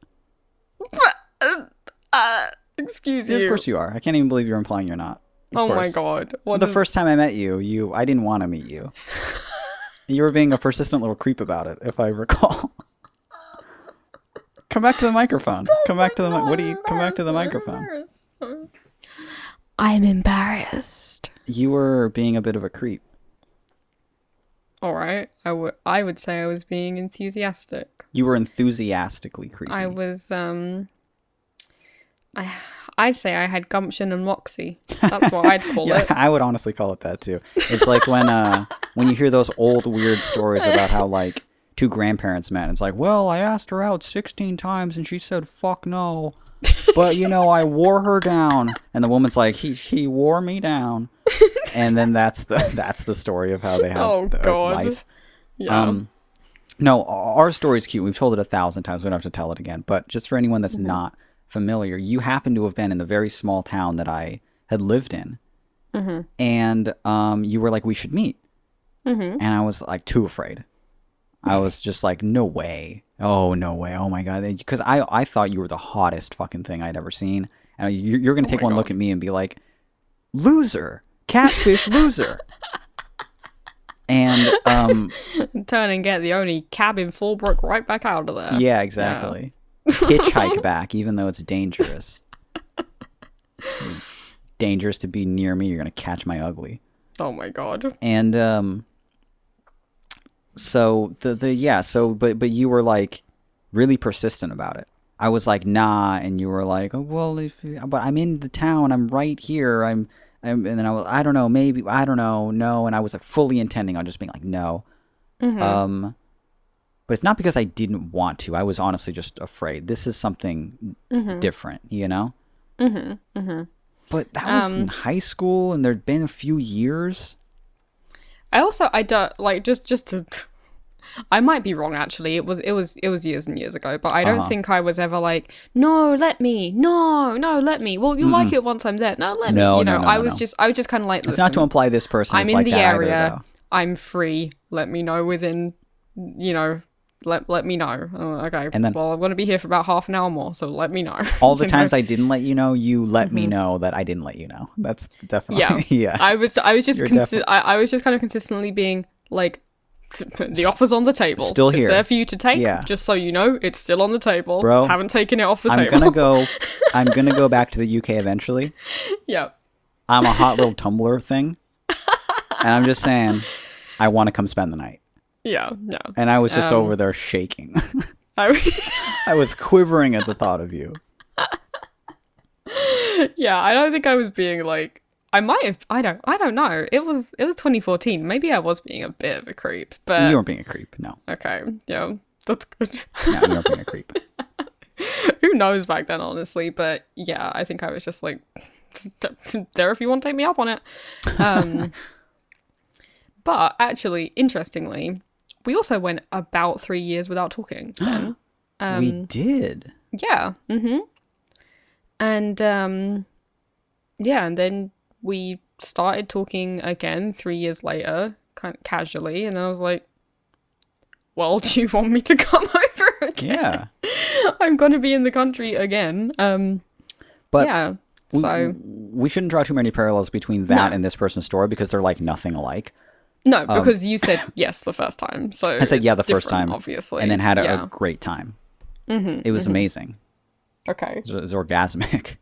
Excuse Yes, you. of course you are. I can't even believe you're implying you're not. Oh my god. The first time I met you, I didn't want to meet you. You were being a persistent little creep about it, if I recall. Come back to the microphone. Come back to the come back to the microphone. I'm embarrassed. You were being a bit of a creep. All right. I would say I was being enthusiastic. You were enthusiastically creepy. I was I'd say I had gumption and moxie. That's what I'd call yeah, it. I would honestly call it that too. It's like when you hear those old weird stories about how like two grandparents met. And it's like, well, I asked her out 16 times and she said fuck no. But I wore her down. And the woman's like, he wore me down. And then that's the story of how they have life. Yeah. No, our story's cute. We've told it 1,000 times. We don't have to tell it again. But just for anyone that's not familiar, you happen to have been in the very small town that I had lived in. And you were like, we should meet. and I was like too afraid. I was just like, no way. Oh, no way. Oh my God. Because I thought you were the hottest fucking thing I'd ever seen. And you're going to take one look at me and be like, loser, catfish loser. And turn and get the only cab in Fallbrook right back out of there. Yeah, exactly. Yeah. Hitchhike back, even though it's dangerous. Dangerous to be near me. You're going to catch my ugly. Oh my God. And so but you were like really persistent about it. I was like, nah, and you were like, oh well, but I'm in the town, I'm right here, and then I don't know, maybe, I don't know, no, and I was like fully intending on just being like, no. But it's not because I didn't want to. I was honestly just afraid. This is something different, you know. But that was in high school, and there'd been a few years. I don't like just to. I might be wrong actually. It was years and years ago, but I don't think I was ever like, no, let me, no, let me. Well, you like it once I'm there. No, let me. You know, I was just kind of like, it's not to imply this person is like that either, though. I'm in the area. I'm free. Let me know within, you know, let me know. Okay. And then, well, I'm going to be here for about half an hour more, so let me know. All the times I didn't let you know, you let me know that I didn't let you know. That's definitely yeah. I was just kind of consistently being like, the offer's on the table. Still here. It's there for you to take. Yeah. Just so you know, it's still on the table. Bro, haven't taken it off the table. I'm gonna go back to the UK eventually. Yeah. I'm a hot little Tumblr thing. And I'm just saying, I want to come spend the night. Yeah. And I was just over there shaking. I was quivering at the thought of you. Yeah, I don't think I was being like, I might have. I don't know. It was 2014. Maybe I was being a bit of a creep, but you weren't being a creep. No. Okay. Yeah, that's good. No, you weren't being a creep. Who knows back then, honestly? But yeah, I think I was just like, there if you want to take me up on it. But actually, interestingly, we also went about 3 years without talking. Then. We did. Yeah. And yeah, and then we started talking again 3 years later, kind of casually, and then I was like, well, do you want me to come over again? Yeah. I'm going to be in the country again. But yeah, so... We shouldn't draw too many parallels between that and this person's story because they're like nothing alike. No, because you said yes the first time. So I said yeah the first time, obviously. And then had a great time. It was amazing. Okay. It was orgasmic.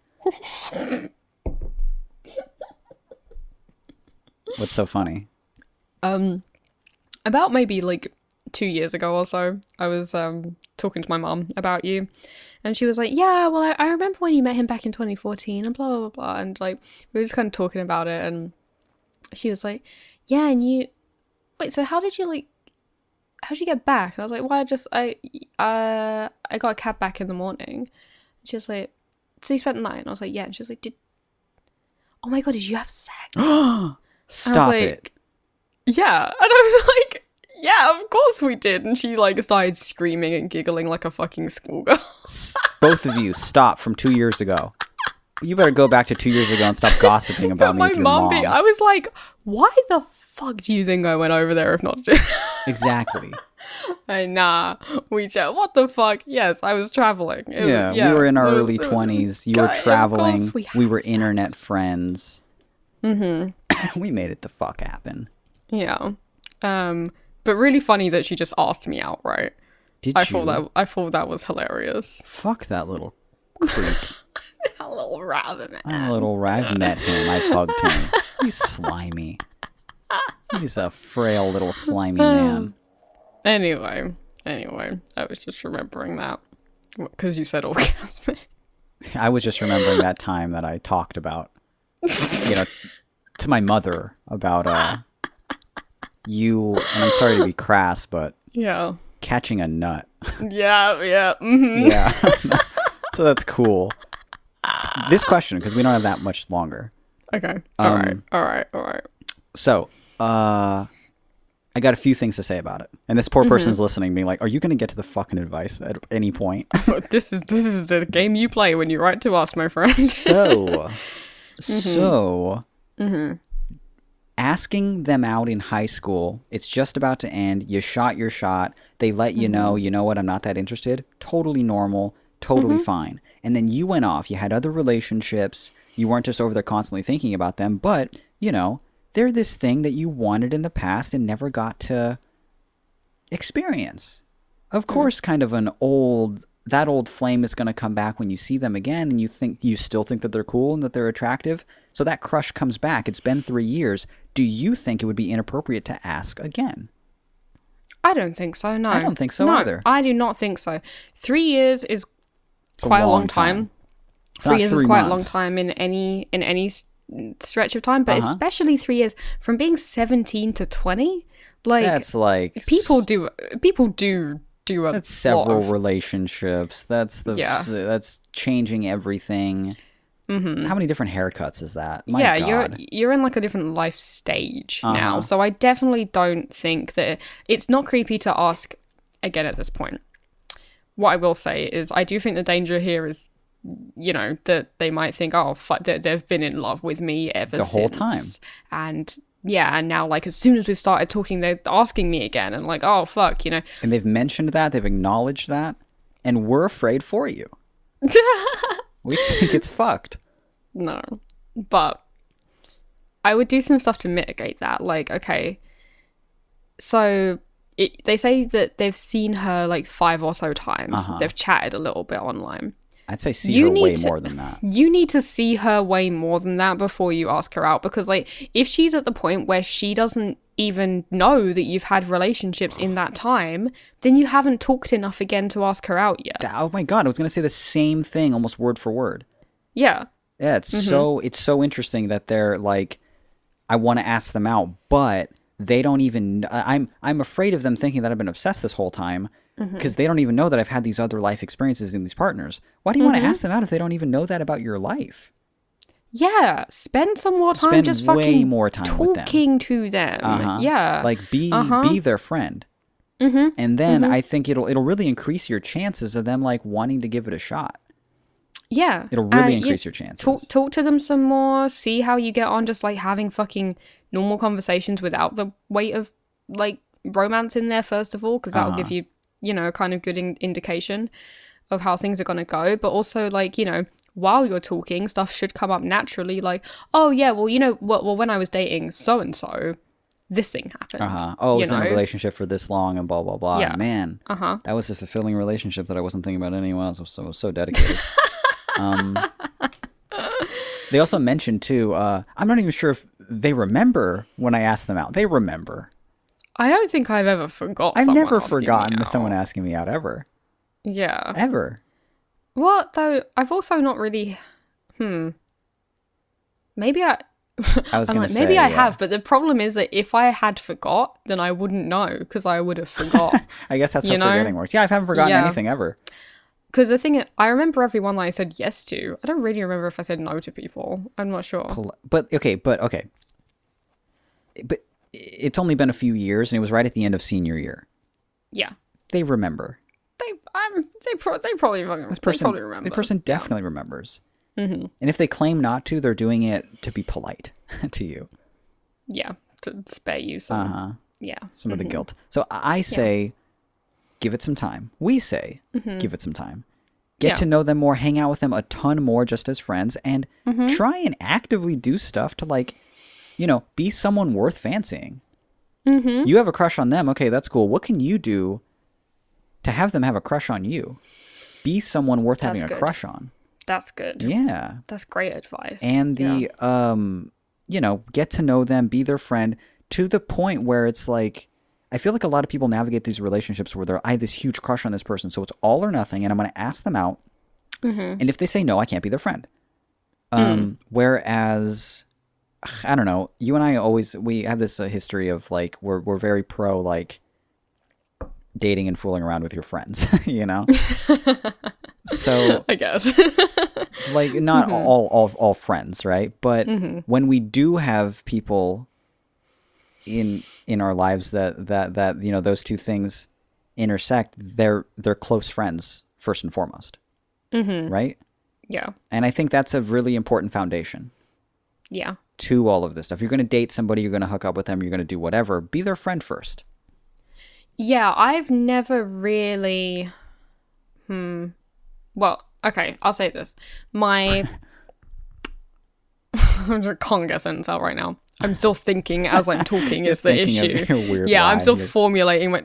What's so funny? About maybe like 2 years ago or so, I was talking to my mum about you, and she was like, yeah, well, I remember when you met him back in 2014 and blah, blah, blah, and like, we were just kind of talking about it, and she was like, yeah, and you, wait, so how'd you get back? And I was like, well, I got a cab back in the morning. And she was like, so you spent the night? And I was like, yeah. And she was like, oh my God, did you have sex? Stop like, it. Yeah. And I was like, yeah, of course we did. And she like started screaming and giggling like a fucking schoolgirl. Both of you, stop from 2 years ago. You better go back to 2 years ago and stop gossiping about me with your mom. I was like, why the fuck do you think I went over there if not Exactly. Nah, what the fuck? Yes, I was traveling. We were in our early 20s. You were traveling. We were internet friends. We made it the fuck happen. Yeah. But really funny that she just asked me out, right? I thought that was hilarious. Fuck that little creep. A little raven. I've met him. I've hugged him. He's slimy. He's a frail little slimy man. Anyway, I was just remembering that because you said orgasmic. I was just remembering that time that I talked about, to my mother about you, and I'm sorry to be crass, but catching a nut. Yeah. Yeah. So that's cool. This question, because we don't have that much longer. Okay. All right. So, I got a few things to say about it. And this poor person's listening, being like, are you going to get to the fucking advice at any point? This is the game you play when you write to us, my friend. So, asking them out in high school, it's just about to end, you shot your shot, they let you know what, I'm not that interested, totally normal, totally fine. And then you went off, you had other relationships, you weren't just over there constantly thinking about them, but, they're this thing that you wanted in the past and never got to experience. Of course, kind of that old flame is going to come back when you see them again, and you still think that they're cool and that they're attractive. So that crush comes back. It's been 3 years. Do you think it would be inappropriate to ask again? I don't think so, no. I don't think so either. I do not think so. 3 years is quite a long time. 3 years is quite a long time in any stretch of time, but especially 3 years from being 17 to 20. Like, that's like people do a that's several relationships. That's changing everything. How many different haircuts is that? My God. You're in like a different life stage now. So I definitely don't think that it's not creepy to ask again at this point. What I will say is I do think the danger here is, that they might think, oh, fuck, they've been in love with me ever since. The whole time. And and now, like, as soon as we've started talking, they're asking me again, and like, oh, fuck, And they've mentioned that, they've acknowledged that, and we're afraid for you. We think it's fucked. No. But I would do some stuff to mitigate that. Like, okay, so they say that they've seen her, like, 5 or so times. They've chatted a little bit online. I'd say see her way more than that. You need to see her way more than that before you ask her out. Because, like, if she's at the point where she doesn't even know that you've had relationships in that time, then you haven't talked enough again to ask her out yet. Oh my God, I was going to say the same thing almost word for word. Yeah. Yeah, it's so interesting that they're like, I want to ask them out, but they don't even, I'm afraid of them thinking that I've been obsessed this whole time. Because they don't even know that I've had these other life experiences in these partners. Why do you want to ask them out if they don't even know that about your life? Yeah, spend some more time just fucking way more time talking to them. Yeah, like be their friend. And then I think it'll really increase your chances of them like wanting to give it a shot. Yeah, it'll really increase your chances. Talk to them some more. See how you get on. Just like having fucking normal conversations without the weight of like romance in there. First of all, because that'll give you kind of good indication of how things are going to go. But also, like, while you're talking, stuff should come up naturally. Like, oh, yeah, well, when I was dating so-and-so, this thing happened. Oh, I was in a relationship for this long and blah, blah, blah. Yeah. Man, that was a fulfilling relationship that I wasn't thinking about anyone else. I was so dedicated. They also mentioned, too, I'm not even sure if they remember when I asked them out. They remember. I don't think I've ever forgotten. I've never forgotten someone asking me out ever. Yeah. Ever. Well, though, I've also not really. Maybe I was going to say maybe I have, but the problem is that if I had forgot, then I wouldn't know because I would have forgot. I guess that's how forgetting works. Yeah, I haven't forgotten anything ever. Because the thing is, I remember everyone that I said yes to. I don't really remember if I said no to people. I'm not sure. But okay. But it's only been a few years, and it was right at the end of senior year. Yeah. They remember. They probably fucking remember. The person definitely remembers. And if they claim not to, they're doing it to be polite to you. Yeah, to spare you some. Some of the guilt. So I say, give it some time. We say, give it some time. Get to know them more, hang out with them a ton more just as friends, and try and actively do stuff to like, be someone worth fancying. You have a crush on them. Okay, that's cool. What can you do to have them have a crush on you? Be someone worth having a crush on. That's good. Yeah. That's great advice. And get to know them, be their friend to the point where it's like, I feel like a lot of people navigate these relationships where I have this huge crush on this person, so it's all or nothing, and I'm going to ask them out. And if they say no, I can't be their friend. Whereas, I don't know, you and I we have this history of like, we're very pro like dating and fooling around with your friends, So I guess like not all friends, right? But when we do have people in our lives that those two things intersect, they're close friends first and foremost, right? Yeah. And I think that's a really important foundation. Yeah. To all of this stuff. You're going to date somebody, you're going to hook up with them, you're going to do whatever. Be their friend first. Yeah, I've never really... Well, okay, I'll say this. I can't get a sentence out right now. I'm still thinking as I'm talking is the issue. Yeah, I'm still formulating my...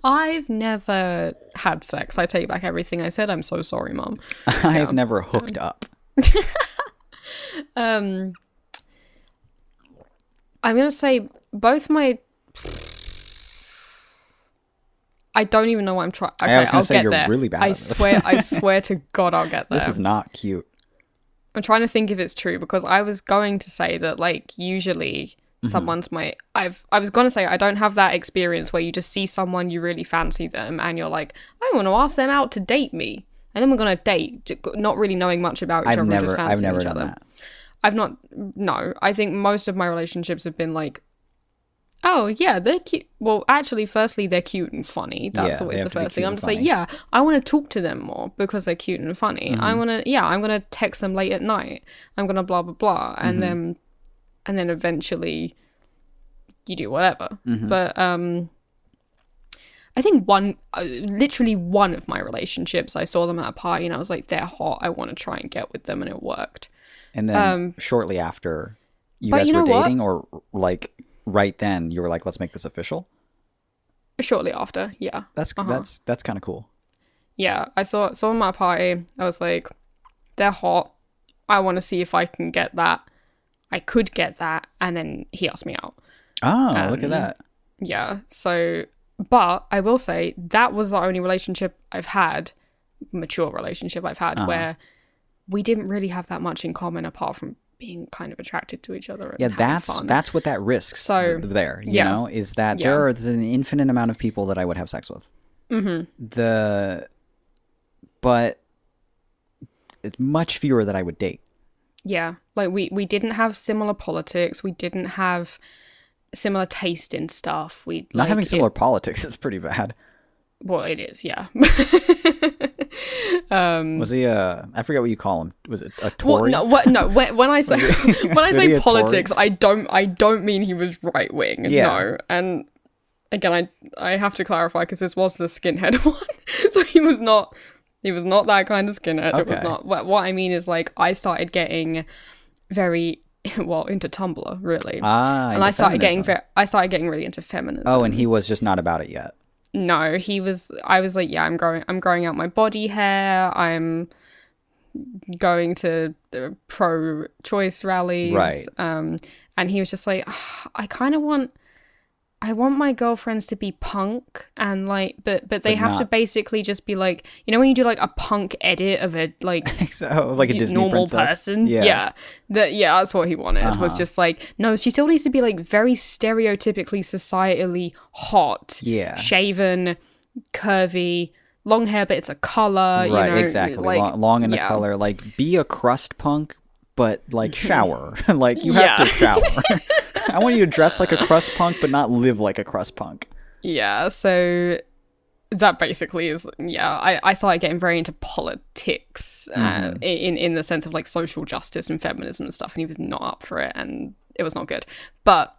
I've never had sex. I take back everything I said. I'm so sorry, Mom. I've never hooked up. I'm going to say both my... I don't even know what I'm trying... Okay, I was going to say get you're there. really bad at this. I swear to God I'll get there. This is not cute. I'm trying to think if it's true because I was going to say that, like, usually someone's I was going to say I don't have that experience where you just see someone, you really fancy them, and you're like, I want to ask them out to date me. And then we're going to date, not really knowing much about each other, just fancying I've never each done other. that. I've not, no. I think most of my relationships have been like, oh, yeah, they're cute. Well, actually, firstly, they're cute and funny. That's always the first thing. I'm just like, yeah, I want to talk to them more because they're cute and funny. I'm going to text them late at night. I'm going to blah, blah, blah. And then eventually you do whatever. But I think literally one of my relationships, I saw them at a party and I was like, they're hot. I want to try and get with them, and it worked. And then shortly after, you guys were dating, or like right then you were like, let's make this official? Shortly after, yeah. That's kind of cool. Yeah, I saw them at a party. I was like, they're hot. I want to see if I can get that. I could get that. And then he asked me out. Oh, look at that. Yeah. So, but I will say that was the only relationship I've had, mature relationship I've had, where we didn't really have that much in common apart from being kind of attracted to each other. And that's what that risks. So there, you know, is that there's an infinite amount of people that I would have sex with. But it's much fewer that I would date. Yeah, like we didn't have similar politics. We didn't have similar taste in stuff. Not having similar politics is pretty bad. Well, it is, yeah. Was he I forget what you call him. Was it a Tory? Well, no. When I say when I say politics, I don't mean he was right wing. Yeah. No, and again, I have to clarify because this was the skinhead one, so he was not that kind of skinhead. Okay. It was not. What I mean is, like, I started getting very into Tumblr, really, and I started getting really into feminism. Oh, and he was just not about it yet. No, I was like, yeah, I'm growing out my body hair. I'm going to the pro-choice rallies. Right. And he was just like, I want my girlfriends to be punk, and like, but they have to basically just be like, you know, when you do like a punk edit of a like a Disney normal princess person, that's what he wanted. Was just like, no, she still needs to be like very stereotypically societally hot, shaven, curvy, long hair, but it's a color, you know, exactly, like, long in a color, like be a crust punk, but like shower, like you have to shower. I want you to dress like a crust punk, but not live like a crust punk. Yeah, so that basically is, I started getting very into politics in the sense of like social justice and feminism and stuff, and he was not up for it, and it was not good. But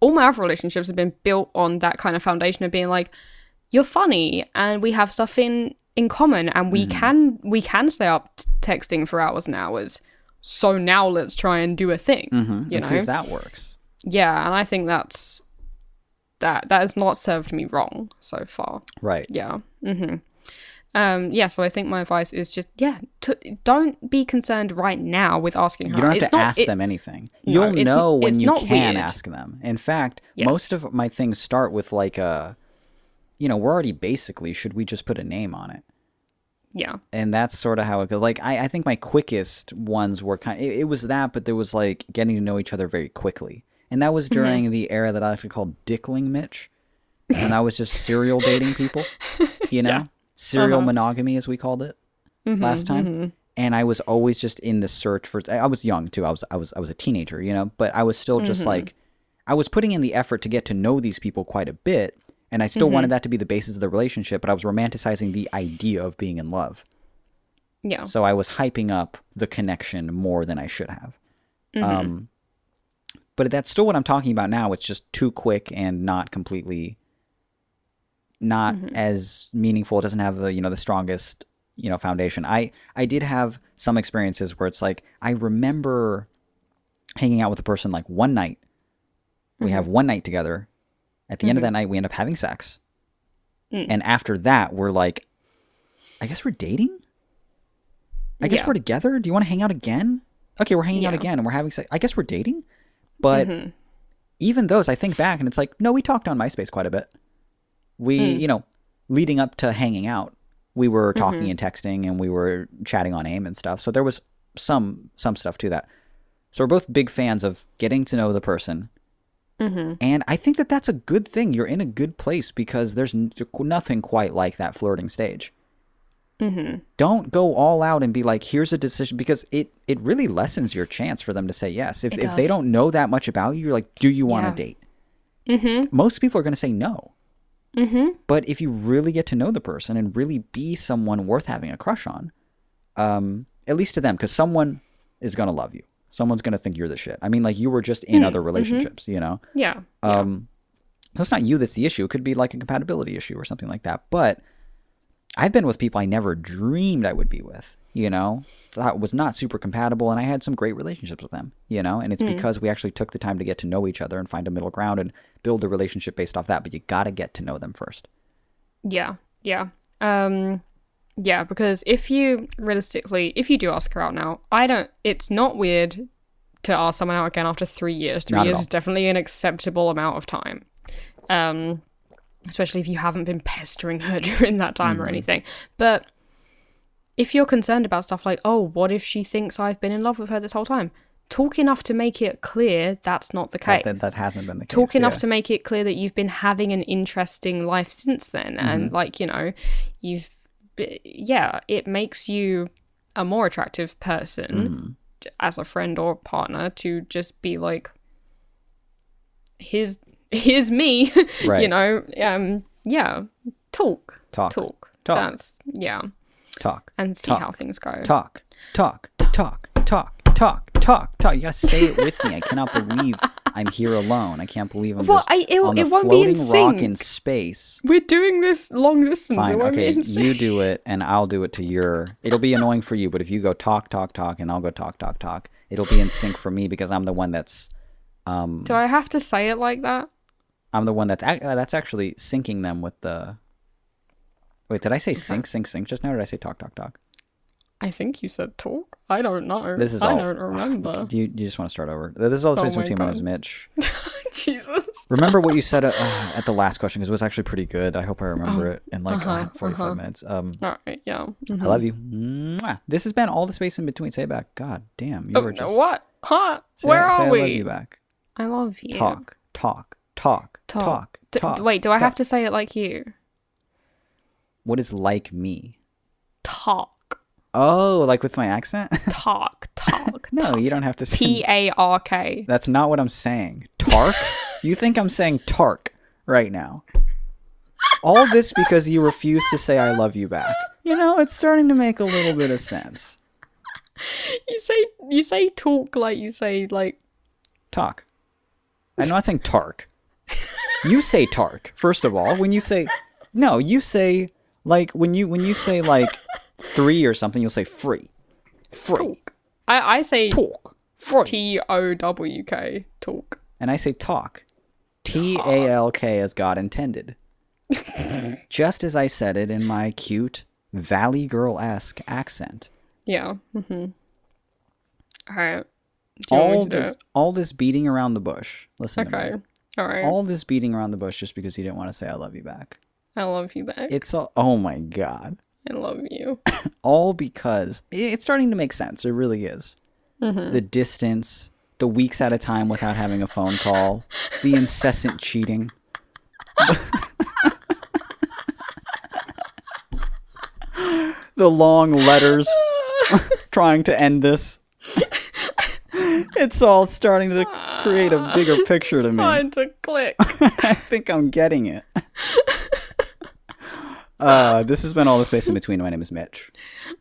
all my other relationships have been built on that kind of foundation of being like, you're funny, and we have stuff in common, and we can stay up texting for hours and hours. So now let's try and do a thing. You know? See if that works. Yeah, and I think that has not served me wrong so far. Right. Yeah. So I think my advice is just, don't be concerned right now with asking her. You don't have to ask them anything. You'll know when you can ask them. In fact, most of my things start with like we're already basically, should we just put a name on it? Yeah. And that's sort of how it goes. Like, I think my quickest ones were it was that, but there was like getting to know each other very quickly. And that was during the era that I actually called Dickling Mitch. And I was just serial dating people, you know? Serial monogamy, as we called it last time. And I was always just in the search for, I was young too. I was a teenager, you know, but I was still just like, I was putting in the effort to get to know these people quite a bit. And I still wanted that to be the basis of the relationship, but I was romanticizing the idea of being in love. Yeah. So I was hyping up the connection more than I should have. But that's still what I'm talking about now. It's just too quick and not completely, not as meaningful. It doesn't have the, the strongest, foundation. I did have some experiences where it's like, I remember hanging out with a person like one night. We have one night together. At the end of that night, we end up having sex. And after that, we're like, I guess we're dating? I guess we're together? Do you want to hang out again? Okay, we're hanging out again and we're having sex. I guess we're dating? But even those, I think back and it's like, no, we talked on MySpace quite a bit. We, leading up to hanging out, we were talking and texting and we were chatting on AIM and stuff. So there was some stuff to that. So we're both big fans of getting to know the person. And I think that that's a good thing. You're in a good place because there's nothing quite like that flirting stage. Don't go all out and be like, here's a decision, because it really lessens your chance for them to say yes. If they don't know that much about you, you're like, do you want to date? Most people are going to say no. But if you really get to know the person and really be someone worth having a crush on, at least to them, because someone is going to love you. Someone's going to think you're the shit. I mean, like, you were just in other relationships, Yeah. So it's not you that's the issue. It could be like a compatibility issue or something like that. But I've been with people I never dreamed I would be with, Thought was not super compatible, and I had some great relationships with them, And it's because we actually took the time to get to know each other and find a middle ground and build a relationship based off that. But you got to get to know them first. Yeah. Because if you do ask her out now, it's not weird to ask someone out again after 3 years. 3 years is definitely an acceptable amount of time. Especially if you haven't been pestering her during that time or anything. But if you're concerned about stuff like, oh, what if she thinks I've been in love with her this whole time? Talk enough to make it clear that's not the case. That hasn't been the case. Talk enough to make it clear that you've been having an interesting life since then. And it makes you a more attractive person as a friend or partner to just be like, here's me, right. Talk. That's, talk. And see how things go. Talk. You gotta say it with me. I cannot believe I'm here alone. I can't believe I'm on the floating rock in space. We're doing this long distance. Fine, okay, you do it and I'll do it to your... It'll be annoying for you, but if you go talk, and I'll go talk, it'll be in sync for me because I'm the one that's... do I have to say it like that? I'm the one that's actually syncing them with the... Wait, did I say sync just now, or did I say talk? I think you said talk. I don't know. I don't remember. You just want to start over. This is all the space between. My name's Mitch. Jesus. Remember what you said at the last question, because it was actually pretty good. I hope I remember it in 45 minutes. All right, yeah. I love you. Mwah. This has been all the space in between. Say it back. God damn. You were just... What? Huh? Where are we? I love you back. I love you. Talk. Wait, do I have to say it like you? What is like me? Talk. Oh, like with my accent? Talk. No, you don't have to say... Tark. That's not what I'm saying. Tark? You think I'm saying Tark right now. All this because you refuse to say I love you back. It's starting to make a little bit of sense. You say talk like you say like... Talk. I'm not saying Tark. You say Tark, first of all. When you say... No, you say... Like, when you say, like, 3 or something, you'll say free. Talk. I say... Talk. Free. T-O-W-K. Talk. And I say talk. T-A-L-K as God intended. Just as I said it in my cute, Valley Girl-esque accent. Yeah. All right. All this beating around the bush. Listen to me. All right. All this beating around the bush just because you didn't want to say I love you back. I love you back. It's all... Oh my God. I love you. All because... It's starting to make sense. It really is. The distance, the weeks at a time without having a phone call, the incessant cheating. The long letters trying to end this. It's all starting to create a bigger picture to me. It's starting to click. I think I'm getting it. This has been All the Space in Between. My name is Mitch.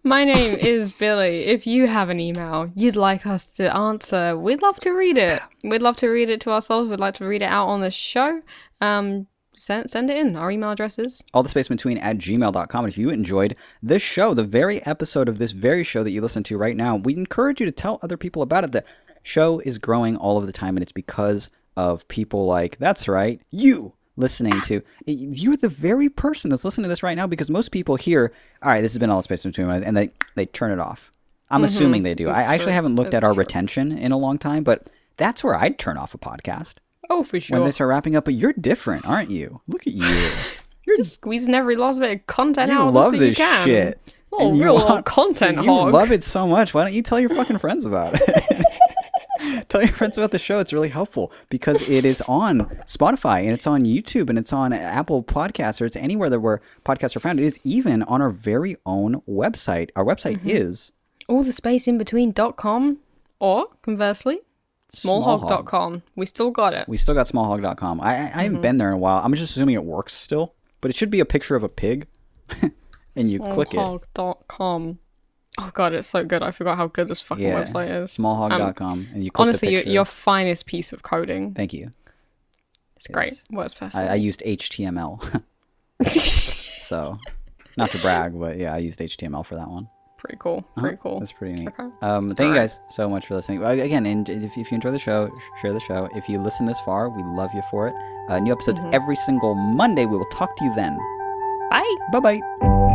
My name is Billy. If you have an email you'd like us to answer, we'd love to read it. We'd love to read it to ourselves. We'd like to read it out on the show. Send it in. Our email address is allthespacebetween@gmail.com. And if you enjoyed this show, the very episode of this very show that you listen to right now, we encourage you to tell other people about it. The show is growing all of the time, and it's because of people like, that's right, you listening to. You're the very person that's listening to this right now, because most people hear, all right, this has been All the Space Between, and they turn it off. I'm assuming they do. I actually haven't looked at our retention in a long time, but that's where I'd turn off a podcast. Oh, for sure. When they start wrapping up, but you're different, aren't you? Look at you. You're just squeezing every last bit of content out. You love this shit. Oh, real content hog. You love it so much. Why don't you tell your fucking friends about it? Tell your friends about the show. It's really helpful because it is on Spotify and it's on YouTube and it's on Apple Podcasts, or it's anywhere that where podcasts are found. It's even on our very own website. Our website is allthespaceinbetween.com, or conversely, smallhog.com. We still got it. We still got smallhog.com. I haven't been there in a while. I'm just assuming it works still, but it should be a picture of a pig and you click it. Smallhog.com. Oh god, it's so good. I forgot how good this fucking website is. Smallhog.com, and you click honestly, the picture. your finest piece of coding. Thank you. It's great. Works perfect. I used HTML. So, not to brag, but yeah, I used HTML for that one. Pretty cool. Pretty cool. That's pretty neat. Okay. Thank you guys so much for listening. Again, and if you enjoy the show, share the show. If you listen this far, we love you for it. New episodes every single Monday. We will talk to you then. Bye. Bye-bye.